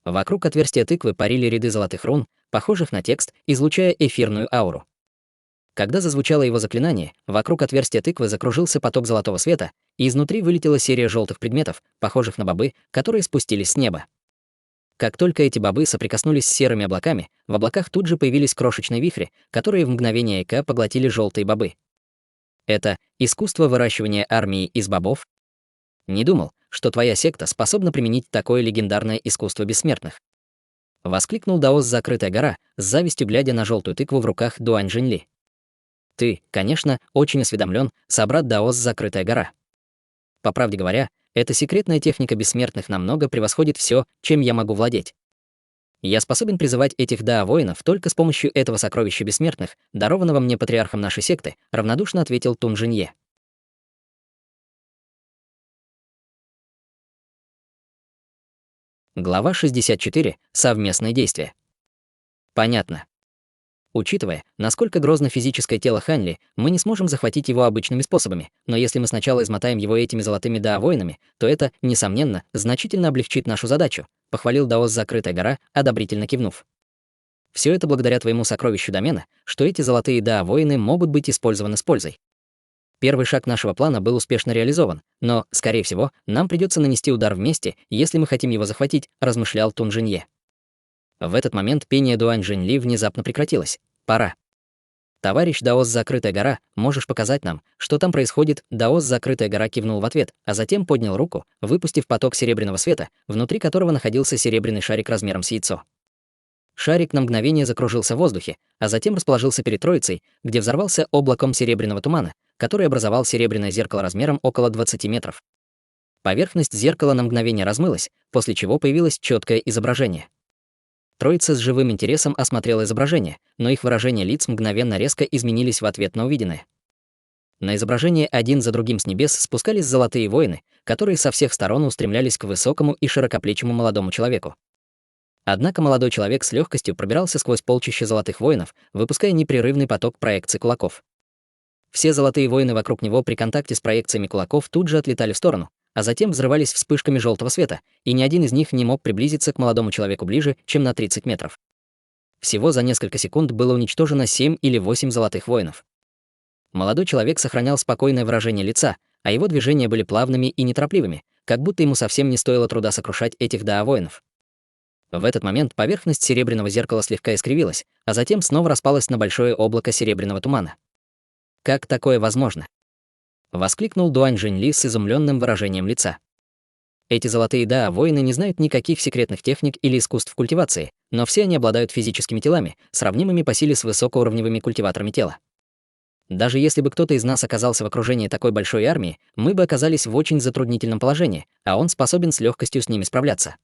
Вокруг отверстия тыквы парили ряды золотых рун, похожих на текст, излучая эфирную ауру. Когда зазвучало его заклинание, вокруг отверстия тыквы закружился поток золотого света, и изнутри вылетела серия желтых предметов, похожих на бобы, которые спустились с неба. Как только эти бобы соприкоснулись с серыми облаками, в облаках тут же появились крошечные вихри, которые в мгновение ока поглотили желтые бобы. Это искусство выращивания армии из бобов? Не думал, что твоя секта способна применить такое легендарное искусство бессмертных. Воскликнул Даос Закрытая гора, с завистью глядя на желтую тыкву в руках Дуань Жиньли. Ты, конечно, очень осведомлен, собрат Даос Закрытая гора. По правде говоря, эта секретная техника бессмертных намного превосходит все, чем я могу владеть. Я способен призывать этих Даа-воинов только с помощью этого сокровища бессмертных, дарованного мне патриархом нашей секты, равнодушно ответил Тун Жинье. Глава 64. Совместные действия. Понятно. Учитывая, насколько грозно физическое тело Хань Ли, мы не сможем захватить его обычными способами, но если мы сначала измотаем его этими золотыми Даа-воинами, то это, несомненно, значительно облегчит нашу задачу, похвалил Даос Закрытая гора, одобрительно кивнув. Все это благодаря твоему сокровищу домена, что эти золотые Даа-воины могут быть использованы с пользой. Первый шаг нашего плана был успешно реализован, но, скорее всего, нам придется нанести удар вместе, если мы хотим его захватить, размышлял Тун Жинье. В этот момент пение Дуань Жиньли внезапно прекратилось. Пора. Товарищ Даос Закрытая гора, можешь показать нам, что там происходит? Даос Закрытая гора кивнул в ответ, а затем поднял руку, выпустив поток серебряного света, внутри которого находился серебряный шарик размером с яйцо. Шарик на мгновение закружился в воздухе, а затем расположился перед троицей, где взорвался облаком серебряного тумана, который образовал серебряное зеркало размером около 20 метров. Поверхность зеркала на мгновение размылась, после чего появилось четкое изображение. Троица с живым интересом осмотрела изображение, но их выражения лиц мгновенно резко изменились в ответ на увиденное. На изображение один за другим с небес спускались золотые воины, которые со всех сторон устремлялись к высокому и широкоплечему молодому человеку. Однако молодой человек с легкостью пробирался сквозь полчища золотых воинов, выпуская непрерывный поток проекций кулаков. Все золотые воины вокруг него при контакте с проекциями кулаков тут же отлетали в сторону, а затем взрывались вспышками желтого света, и ни один из них не мог приблизиться к молодому человеку ближе, чем на 30 метров. Всего за несколько секунд было уничтожено 7 или 8 золотых воинов. Молодой человек сохранял спокойное выражение лица, а его движения были плавными и неторопливыми, как будто ему совсем не стоило труда сокрушать этих Даа-воинов. В этот момент поверхность серебряного зеркала слегка искривилась, а затем снова распалась на большое облако серебряного тумана. Как такое возможно? Воскликнул Дуань Жиньли с изумленным выражением лица. Эти золотые Даа-воины не знают никаких секретных техник или искусств культивации, но все они обладают физическими телами, сравнимыми по силе с высокоуровневыми культиваторами тела. Даже если бы кто-то из нас оказался в окружении такой большой армии, мы бы оказались в очень затруднительном положении, а он способен с легкостью с ними справляться.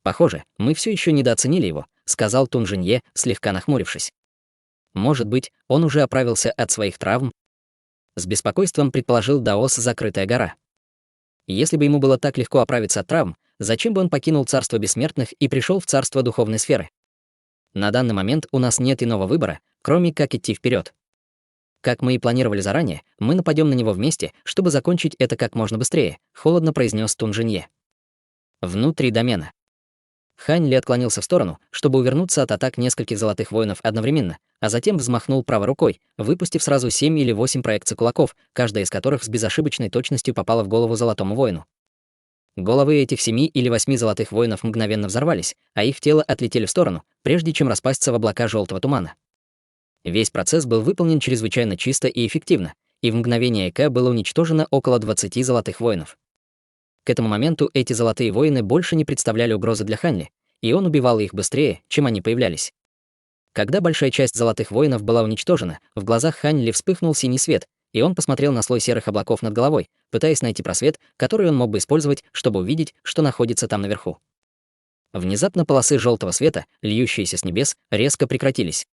Похоже, мы все еще недооценили его, сказал Тун Жинье, слегка нахмурившись. Может быть, он уже оправился от своих травм? С беспокойством предположил Даос Закрытая гора. Если бы ему было так легко оправиться от травм, зачем бы он покинул царство бессмертных и пришел в царство духовной сферы? На данный момент у нас нет иного выбора, кроме как идти вперед. Как мы и планировали заранее, мы нападем на него вместе, чтобы закончить это как можно быстрее, холодно произнес Тун Жинье. Внутри домена. Хань Ли отклонился в сторону, чтобы увернуться от атак нескольких золотых воинов одновременно, а затем взмахнул правой рукой, выпустив сразу 7 или 8 проекций кулаков, каждая из которых с безошибочной точностью попала в голову золотому воину. Головы этих 7 или 8 золотых воинов мгновенно взорвались, а их тела отлетели в сторону, прежде чем распасться в облака желтого тумана. Весь процесс был выполнен чрезвычайно чисто и эффективно, и в мгновение ока было уничтожено около 20 золотых воинов. К этому моменту эти золотые воины больше не представляли угрозы для Хань Ли, и он убивал их быстрее, чем они появлялись. Когда большая часть золотых воинов была уничтожена, в глазах Хань Ли вспыхнул синий свет, и он посмотрел на слой серых облаков над головой, пытаясь найти просвет, который он мог бы использовать, чтобы увидеть, что находится там наверху. Внезапно полосы желтого света, льющиеся с небес, резко прекратились.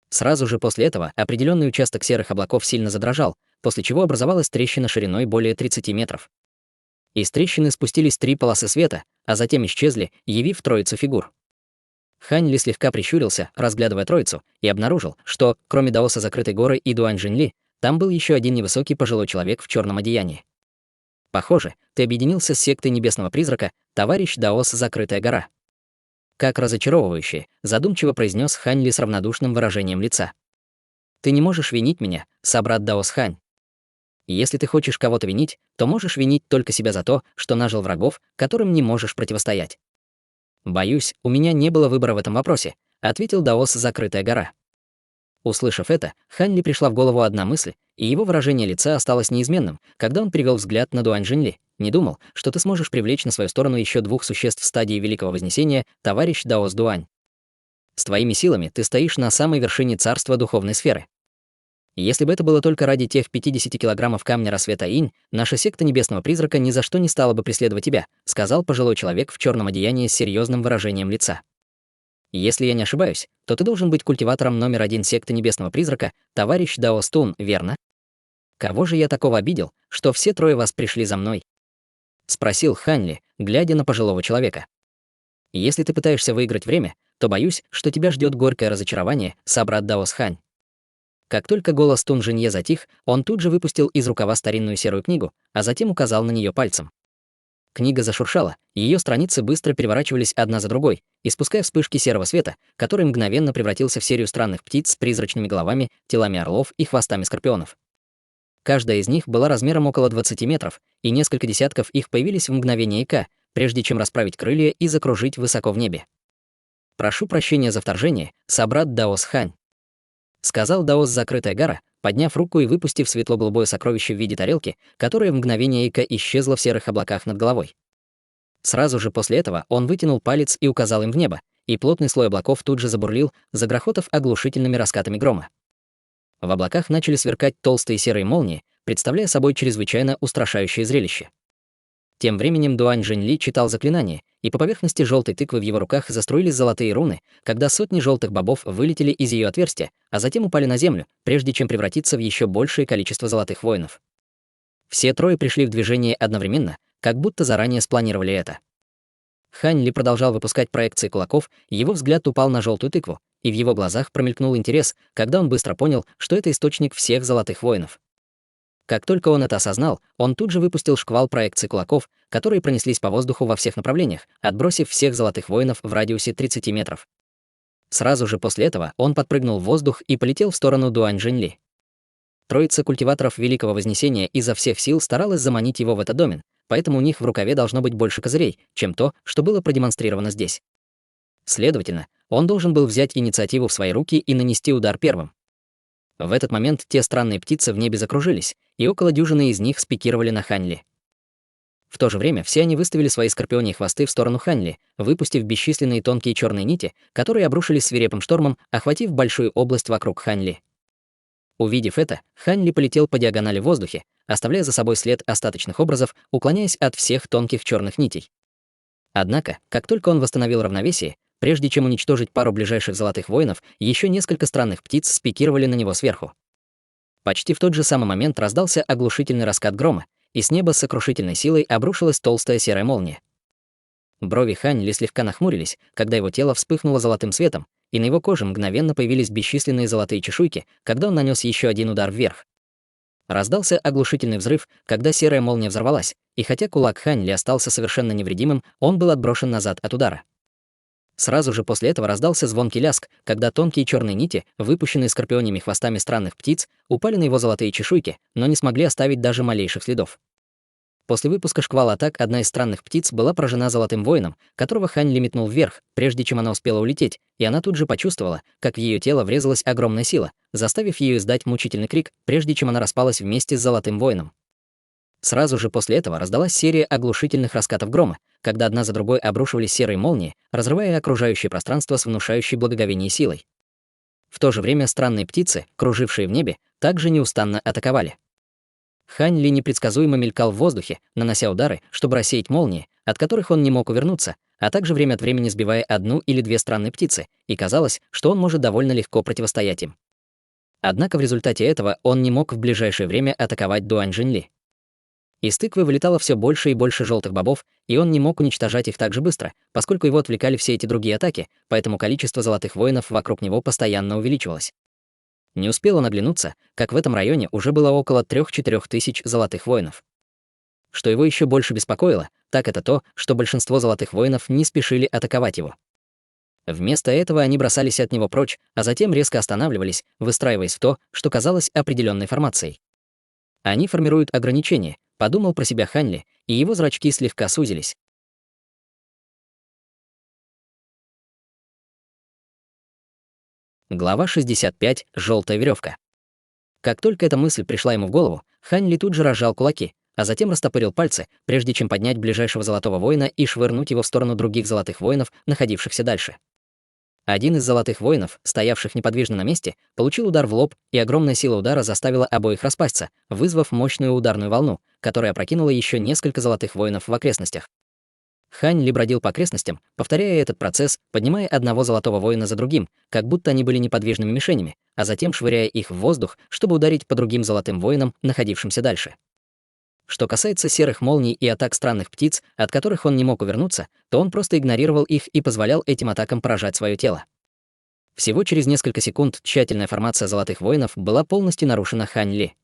Сразу же после этого определенный участок серых облаков сильно задрожал, после чего образовалась трещина шириной более 30 метров. Из трещины спустились 3 полосы света, а затем исчезли, явив троицу фигур. Хань Ли слегка прищурился, разглядывая троицу, и обнаружил, что, кроме даоса закрытой горы и Дуань Жиньли, там был еще один невысокий пожилой человек в черном одеянии. Похоже, ты объединился с сектой небесного призрака, товарищ даос закрытая гора. Как разочаровывающе, задумчиво произнес Хань Ли с равнодушным выражением лица. Ты не можешь винить меня, собрат даос Хань. Если ты хочешь кого-то винить, то можешь винить только себя за то, что нажил врагов, которым не можешь противостоять. Боюсь, у меня не было выбора в этом вопросе, ответил даос закрытая гора. Услышав это, Хань Ли пришла в голову одна мысль, и его выражение лица осталось неизменным, когда он перевел взгляд на Дуань Жиньли. Не думал, что ты сможешь привлечь на свою сторону еще 2 существ в стадии Великого Вознесения, товарищ даос Дуань. С твоими силами ты стоишь на самой вершине царства духовной сферы. Если бы это было только ради тех 50 килограммов камня рассвета Инь, наша секта небесного призрака ни за что не стала бы преследовать тебя, сказал пожилой человек в черном одеянии с серьезным выражением лица. Если я не ошибаюсь, то ты должен быть культиватором номер 1 секты небесного призрака, товарищ Даос Тун, верно? Кого же я такого обидел, что все 3 вас пришли за мной? Спросил Хань Ли, глядя на пожилого человека. Если ты пытаешься выиграть время, то боюсь, что тебя ждет горькое разочарование, собрат Даос Хань. Как только голос Тун Жинье затих, он тут же выпустил из рукава старинную серую книгу, а затем указал на нее пальцем. Книга зашуршала, ее страницы быстро переворачивались одна за другой, испуская вспышки серого света, который мгновенно превратился в серию странных птиц с призрачными головами, телами орлов и хвостами скорпионов. Каждая из них была размером около 20 метров, и несколько десятков их появились в мгновение ока, прежде чем расправить крылья и закружить высоко в небе. «Прошу прощения за вторжение, собрат Даос Хань», сказал даос закрытая гора, подняв руку и выпустив светло-голубое сокровище в виде тарелки, которое в мгновение ока исчезло в серых облаках над головой. Сразу же после этого он вытянул палец и указал им в небо, и плотный слой облаков тут же забурлил, загрохотав оглушительными раскатами грома. В облаках начали сверкать толстые серые молнии, представляя собой чрезвычайно устрашающее зрелище. Тем временем Дуань Жиньли читал заклинание, и по поверхности желтой тыквы в его руках заструились золотые руны, когда сотни желтых бобов вылетели из ее отверстия, а затем упали на землю, прежде чем превратиться в еще большее количество золотых воинов. Все 3 пришли в движение одновременно, как будто заранее спланировали это. Хань Ли продолжал выпускать проекции кулаков, его взгляд упал на желтую тыкву, и в его глазах промелькнул интерес, когда он быстро понял, что это источник всех золотых воинов. Как только он это осознал, он тут же выпустил шквал проекций кулаков, которые пронеслись по воздуху во всех направлениях, отбросив всех золотых воинов в радиусе 30 метров. Сразу же после этого он подпрыгнул в воздух и полетел в сторону Дуань Жиньли. Троица культиваторов Великого Вознесения изо всех сил старалась заманить его в этот домен, поэтому у них в рукаве должно быть больше козырей, чем то, что было продемонстрировано здесь. Следовательно, он должен был взять инициативу в свои руки и нанести удар первым. В этот момент те странные птицы в небе закружились, и около дюжины из них спикировали на Хань Ли. В то же время все они выставили свои скорпионьи хвосты в сторону Хань Ли, выпустив бесчисленные тонкие черные нити, которые обрушились свирепым штормом, охватив большую область вокруг Хань Ли. Увидев это, Хань Ли полетел по диагонали в воздухе, оставляя за собой след остаточных образов, уклоняясь от всех тонких черных нитей. Однако, как только он восстановил равновесие, прежде чем уничтожить пару ближайших золотых воинов, еще несколько странных птиц спикировали на него сверху. Почти в тот же самый момент раздался оглушительный раскат грома, и с неба с сокрушительной силой обрушилась толстая серая молния. Брови Хань Ли слегка нахмурились, когда его тело вспыхнуло золотым светом, и на его коже мгновенно появились бесчисленные золотые чешуйки, когда он нанес еще один удар вверх. Раздался оглушительный взрыв, когда серая молния взорвалась, и хотя кулак Хань Ли остался совершенно невредимым, он был отброшен назад от удара. Сразу же после этого раздался звонкий ляск, когда тонкие черные нити, выпущенные скорпионьими хвостами странных птиц, упали на его золотые чешуйки, но не смогли оставить даже малейших следов. После выпуска шквала атак одна из странных птиц была поражена золотым воином, которого Хань Ли метнул вверх, прежде чем она успела улететь, и она тут же почувствовала, как в ее тело врезалась огромная сила, заставив ее издать мучительный крик, прежде чем она распалась вместе с золотым воином. Сразу же после этого раздалась серия оглушительных раскатов грома, когда одна за другой обрушивались серые молнии, разрывая окружающее пространство с внушающей благоговение силой. В то же время странные птицы, кружившие в небе, также неустанно атаковали. Хань Ли непредсказуемо мелькал в воздухе, нанося удары, чтобы рассеять молнии, от которых он не мог увернуться, а также время от времени сбивая одну или две странные птицы, и казалось, что он может довольно легко противостоять им. Однако в результате этого он не мог в ближайшее время атаковать Дуань Жинли. Из тыквы вылетало все больше и больше желтых бобов, и он не мог уничтожать их так же быстро, поскольку его отвлекали все эти другие атаки, поэтому количество золотых воинов вокруг него постоянно увеличивалось. Не успел он оглянуться, как в этом районе уже было около 3-4 тысяч золотых воинов. Что его еще больше беспокоило, так это то, что большинство золотых воинов не спешили атаковать его. Вместо этого они бросались от него прочь, а затем резко останавливались, выстраиваясь в то, что казалось определенной формацией. Они формируют ограничения, подумал про себя Хань Ли, и его зрачки слегка сузились. Глава 65. Желтая веревка. Как только эта мысль пришла ему в голову, Хань Ли тут же разжал кулаки, а затем растопырил пальцы, прежде чем поднять ближайшего золотого воина и швырнуть его в сторону других золотых воинов, находившихся дальше. Один из золотых воинов, стоявших неподвижно на месте, получил удар в лоб, и огромная сила удара заставила обоих распасться, вызвав мощную ударную волну, которая опрокинула еще несколько золотых воинов в окрестностях. Хань Ли бродил по окрестностям, повторяя этот процесс, поднимая одного золотого воина за другим, как будто они были неподвижными мишенями, а затем швыряя их в воздух, чтобы ударить по другим золотым воинам, находившимся дальше. Что касается серых молний и атак странных птиц, от которых он не мог увернуться, то он просто игнорировал их и позволял этим атакам поражать свое тело. Всего через несколько секунд тщательная формация золотых воинов была полностью нарушена Хань Ли.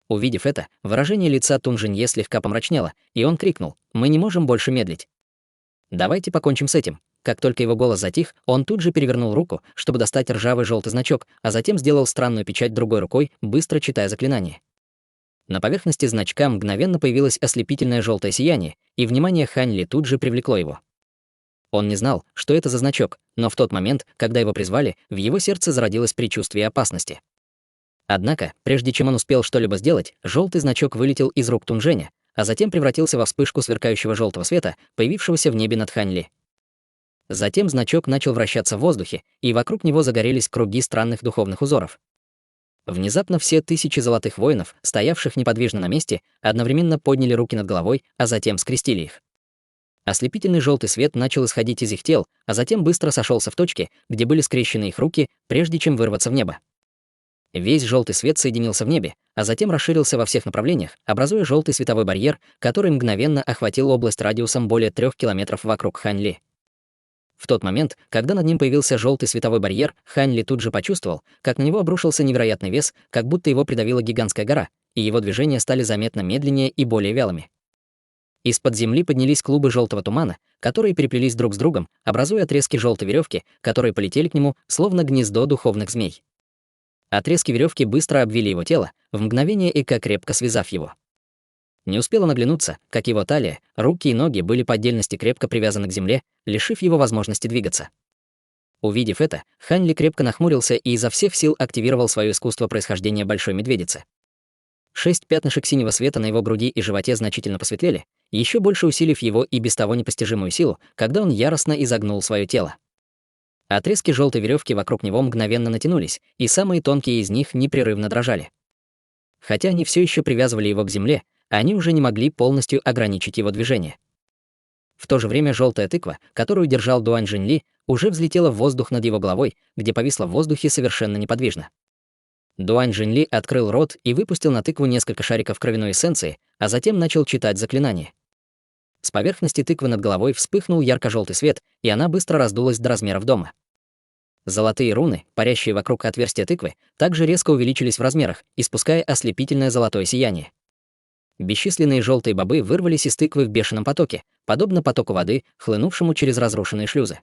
Увидев это, выражение лица Тун Жинье слегка помрачнело, и он крикнул: «Мы не можем больше медлить. Давайте покончим с этим». Как только его голос затих, он тут же перевернул руку, чтобы достать ржавый желтый значок, а затем сделал странную печать другой рукой, быстро читая заклинание. На поверхности значка мгновенно появилось ослепительное желтое сияние, и внимание Хань Ли тут же привлекло его. Он не знал, что это за значок, но в тот момент, когда его призвали, в его сердце зародилось предчувствие опасности. Однако, прежде чем он успел что-либо сделать, желтый значок вылетел из рук Тунжэня, а затем превратился во вспышку сверкающего желтого света, появившегося в небе над Хань Ли. Затем значок начал вращаться в воздухе, и вокруг него загорелись круги странных духовных узоров. Внезапно все тысячи золотых воинов, стоявших неподвижно на месте, одновременно подняли руки над головой, а затем скрестили их. Ослепительный желтый свет начал исходить из их тел, а затем быстро сошелся в точке, где были скрещены их руки, прежде чем вырваться в небо. Весь желтый свет соединился в небе, а затем расширился во всех направлениях, образуя желтый световой барьер, который мгновенно охватил область радиусом более 3 километров вокруг Хань Ли. В тот момент, когда над ним появился желтый световой барьер, Хань Ли тут же почувствовал, как на него обрушился невероятный вес, как будто его придавила гигантская гора, и его движения стали заметно медленнее и более вялыми. Из-под земли поднялись клубы желтого тумана, которые переплелись друг с другом, образуя отрезки желтой веревки, которые полетели к нему, словно гнездо духовных змей. Отрезки веревки быстро обвили его тело, в мгновение ока крепко связав его. Не успел он оглянуться, как его талия, руки и ноги были по отдельности крепко привязаны к земле, лишив его возможности двигаться. Увидев это, Хань Ли крепко нахмурился и изо всех сил активировал свое искусство происхождения большой медведицы. 6 пятнышек синего света на его груди и животе значительно посветлели, еще больше усилив его и без того непостижимую силу, когда он яростно изогнул свое тело. Отрезки желтой веревки вокруг него мгновенно натянулись, и самые тонкие из них непрерывно дрожали. Хотя они все еще привязывали его к земле, они уже не могли полностью ограничить его движение. В то же время желтая тыква, которую держал Дуань Жинли, уже взлетела в воздух над его головой, где повисла в воздухе совершенно неподвижно. Дуань Жинли открыл рот и выпустил на тыкву несколько шариков кровяной эссенции, а затем начал читать заклинание. С поверхности тыквы над головой вспыхнул ярко-желтый свет, и она быстро раздулась до размеров дома. Золотые руны, парящие вокруг отверстия тыквы, также резко увеличились в размерах, испуская ослепительное золотое сияние. Бесчисленные желтые бобы вырвались из тыквы в бешеном потоке, подобно потоку воды, хлынувшему через разрушенные шлюзы.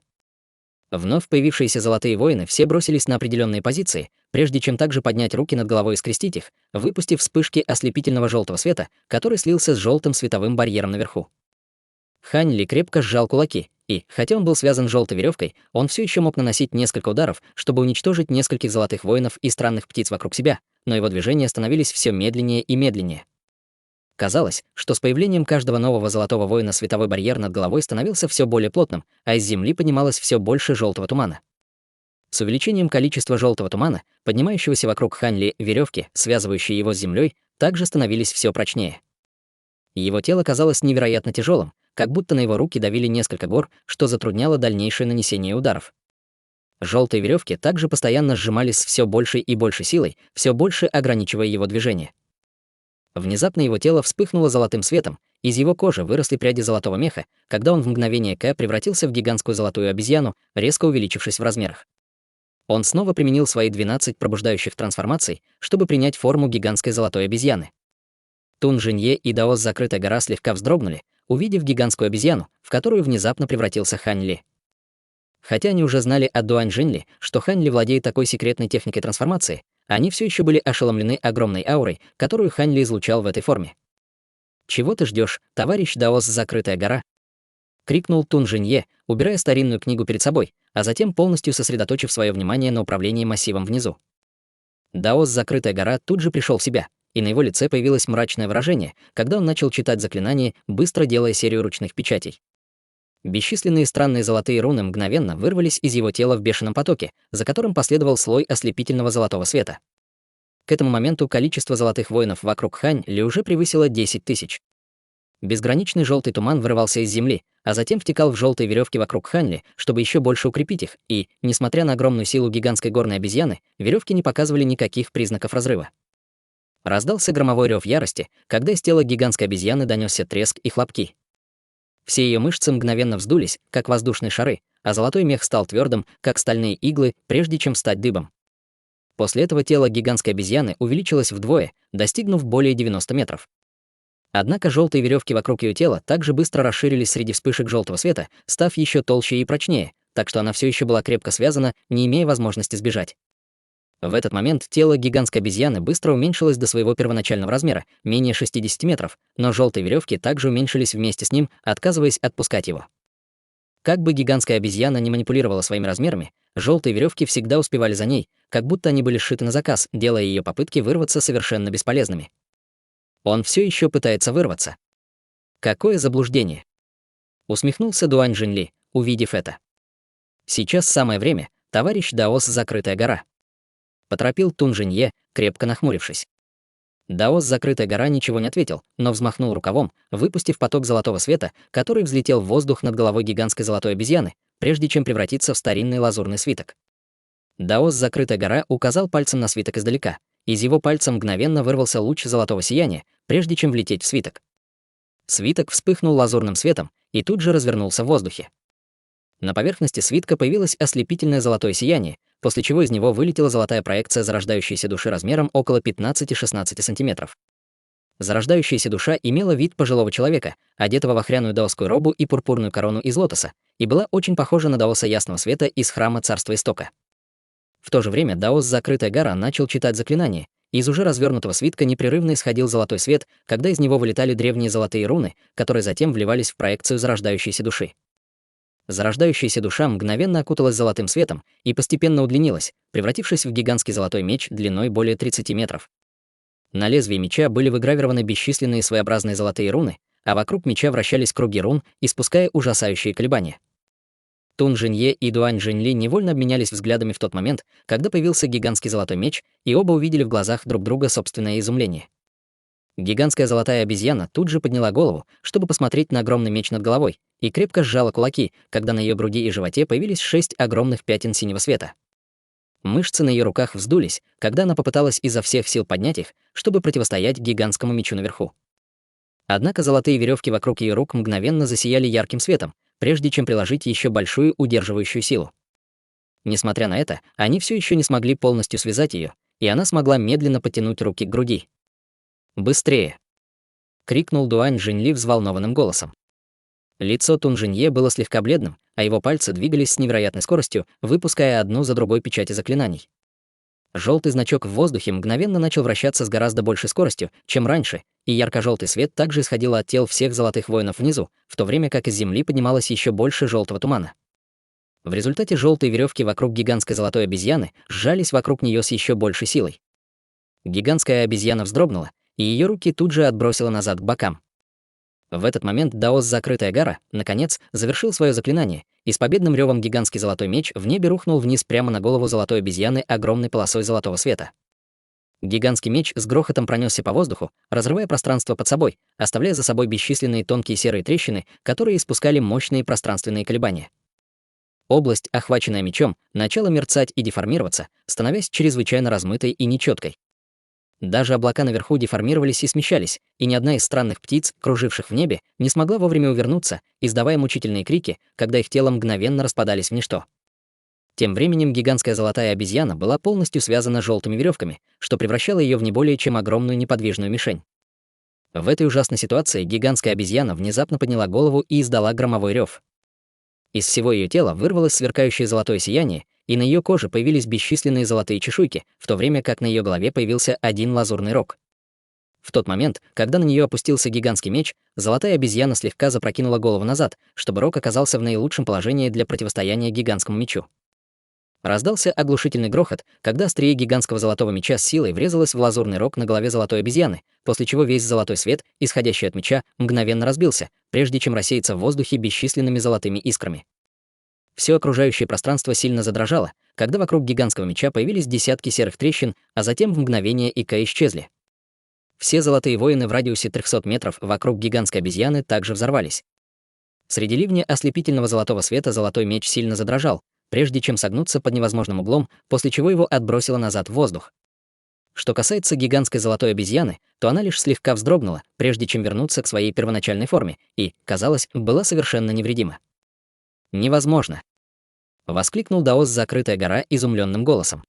Вновь появившиеся золотые воины все бросились на определенные позиции, прежде чем также поднять руки над головой и скрестить их, выпустив вспышки ослепительного желтого света, который слился с желтым световым барьером наверху. Хань Ли крепко сжал кулаки, и, хотя он был связан желтой веревкой, он все еще мог наносить несколько ударов, чтобы уничтожить нескольких золотых воинов и странных птиц вокруг себя, но его движения становились все медленнее и медленнее. Казалось, что с появлением каждого нового золотого воина световой барьер над головой становился все более плотным, а из земли поднималось все больше желтого тумана. С увеличением количества желтого тумана, поднимающегося вокруг Хань Ли, веревки, связывающие его с землей, также становились все прочнее. Его тело казалось невероятно тяжелым, как будто на его руки давили несколько гор, что затрудняло дальнейшее нанесение ударов. Желтые веревки также постоянно сжимались с все большей и большей силой, все больше ограничивая его движение. Внезапно его тело вспыхнуло золотым светом, из его кожи выросли пряди золотого меха, когда он в мгновение превратился в гигантскую золотую обезьяну, резко увеличившись в размерах. Он снова применил свои 12 пробуждающих трансформаций, чтобы принять форму гигантской золотой обезьяны. Тун Жинье и Даос Закрытая гора слегка вздрогнули, увидев гигантскую обезьяну, в которую внезапно превратился Хань Ли. Хотя они уже знали от Дуань Жинли, что Хань Ли владеет такой секретной техникой трансформации, они все еще были ошеломлены огромной аурой, которую Хань Ли излучал в этой форме. «Чего ты ждешь, товарищ Даос Закрытая гора?» — крикнул Тун Жинье, убирая старинную книгу перед собой, а затем полностью сосредоточив свое внимание на управлении массивом внизу. Даос Закрытая гора тут же пришел в себя, и на его лице появилось мрачное выражение, когда он начал читать заклинание, быстро делая серию ручных печатей. Бесчисленные странные золотые руны мгновенно вырвались из его тела в бешеном потоке, за которым последовал слой ослепительного золотого света. К этому моменту количество золотых воинов вокруг Хань Ли уже превысило 10 тысяч. Безграничный желтый туман вырывался из земли, а затем втекал в желтые веревки вокруг Хань Ли, чтобы еще больше укрепить их, и, несмотря на огромную силу гигантской горной обезьяны, веревки не показывали никаких признаков разрыва. Раздался громовой рев ярости, когда из тела гигантской обезьяны донесся треск и хлопки. Все ее мышцы мгновенно вздулись, как воздушные шары, а золотой мех стал твердым, как стальные иглы, прежде чем стать дыбом. После этого тело гигантской обезьяны увеличилось вдвое, достигнув более 90 метров. Однако желтые веревки вокруг ее тела также быстро расширились среди вспышек желтого света, став еще толще и прочнее, так что она все еще была крепко связана, не имея возможности сбежать. В этот момент тело гигантской обезьяны быстро уменьшилось до своего первоначального размера, менее 60 метров, но желтые веревки также уменьшились вместе с ним, отказываясь отпускать его. Как бы гигантская обезьяна не манипулировала своими размерами, желтые веревки всегда успевали за ней, как будто они были сшиты на заказ, делая ее попытки вырваться совершенно бесполезными. Он все еще пытается вырваться. Какое заблуждение! Усмехнулся Дуань Жинли, увидев это. Сейчас самое время, товарищ Даос Закрытая гора. Поторопил Тун Жинье, крепко нахмурившись. Даос Закрытая гора ничего не ответил, но взмахнул рукавом, выпустив поток золотого света, который взлетел в воздух над головой гигантской золотой обезьяны, прежде чем превратиться в старинный лазурный свиток. Даос Закрытая гора указал пальцем на свиток издалека. Из его пальца мгновенно вырвался луч золотого сияния, прежде чем влететь в свиток. Свиток вспыхнул лазурным светом и тут же развернулся в воздухе. На поверхности свитка появилось ослепительное золотое сияние, после чего из него вылетела золотая проекция зарождающейся души размером около 15-16 сантиметров. Зарождающаяся душа имела вид пожилого человека, одетого в охряную даосскую робу и пурпурную корону из лотоса, и была очень похожа на даоса Ясного Света из храма Царства Истока. В то же время Даос Закрытая гора начал читать заклинание, и из уже развернутого свитка непрерывно исходил золотой свет, когда из него вылетали древние золотые руны, которые затем вливались в проекцию зарождающейся души. Зарождающаяся душа мгновенно окуталась золотым светом и постепенно удлинилась, превратившись в гигантский золотой меч длиной более 30 метров. На лезвии меча были выгравированы бесчисленные своеобразные золотые руны, а вокруг меча вращались круги рун, испуская ужасающие колебания. Тун Жинье и Дуань Жинли невольно обменялись взглядами в тот момент, когда появился гигантский золотой меч, и оба увидели в глазах друг друга собственное изумление. Гигантская золотая обезьяна тут же подняла голову, чтобы посмотреть на огромный меч над головой, и крепко сжала кулаки, когда на ее груди и животе появились 6 огромных пятен синего света. Мышцы на ее руках вздулись, когда она попыталась изо всех сил поднять их, чтобы противостоять гигантскому мечу наверху. Однако золотые веревки вокруг ее рук мгновенно засияли ярким светом, прежде чем приложить еще большую удерживающую силу. Несмотря на это, они все еще не смогли полностью связать ее, и она смогла медленно подтянуть руки к груди. «Быстрее!» — крикнул Дуань Жиньли взволнованным голосом. Лицо Тун Жинье было слегка бледным, а его пальцы двигались с невероятной скоростью, выпуская одну за другой печати заклинаний. Желтый значок в воздухе мгновенно начал вращаться с гораздо большей скоростью, чем раньше, и ярко-желтый свет также исходил от тел всех золотых воинов внизу, в то время как из земли поднималось еще больше желтого тумана. В результате желтые веревки вокруг гигантской золотой обезьяны сжались вокруг нее с еще большей силой. Гигантская обезьяна вздрогнула, и ее руки тут же отбросило назад к бокам. В этот момент даос «Закрытая гора» наконец завершил свое заклинание, и с победным ревом гигантский золотой меч в небе рухнул вниз прямо на голову золотой обезьяны огромной полосой золотого света. Гигантский меч с грохотом пронесся по воздуху, разрывая пространство под собой, оставляя за собой бесчисленные тонкие серые трещины, которые испускали мощные пространственные колебания. Область, охваченная мечом, начала мерцать и деформироваться, становясь чрезвычайно размытой и нечеткой. Даже облака наверху деформировались и смещались, и ни одна из странных птиц, круживших в небе, не смогла вовремя увернуться, издавая мучительные крики, когда их тела мгновенно распадались в ничто. Тем временем гигантская золотая обезьяна была полностью связана желтыми веревками, что превращало ее в не более чем огромную неподвижную мишень. В этой ужасной ситуации гигантская обезьяна внезапно подняла голову и издала громовой рев. Из всего ее тела вырвалось сверкающее золотое сияние, и на ее коже появились бесчисленные золотые чешуйки, в то время как на ее голове появился один лазурный рог. В тот момент, когда на нее опустился гигантский меч, золотая обезьяна слегка запрокинула голову назад, чтобы рог оказался в наилучшем положении для противостояния гигантскому мечу. Раздался оглушительный грохот, когда острие гигантского золотого меча с силой врезалось в лазурный рог на голове золотой обезьяны, после чего весь золотой свет, исходящий от меча, мгновенно разбился, прежде чем рассеяться в воздухе бесчисленными золотыми искрами. Все окружающее пространство сильно задрожало, когда вокруг гигантского меча появились десятки серых трещин, а затем в мгновение ика исчезли. Все золотые воины в радиусе 300 метров вокруг гигантской обезьяны также взорвались. Среди ливня ослепительного золотого света золотой меч сильно задрожал, прежде чем согнуться под невозможным углом, после чего его отбросило назад в воздух. Что касается гигантской золотой обезьяны, то она лишь слегка вздрогнула, прежде чем вернуться к своей первоначальной форме, и, казалось, была совершенно невредима. «Невозможно!» — воскликнул даос «Закрытая гора» изумленным голосом.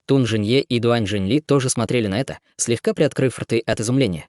Тун Жинье и Дуань Жиньли тоже смотрели на это, слегка приоткрыв рты от изумления.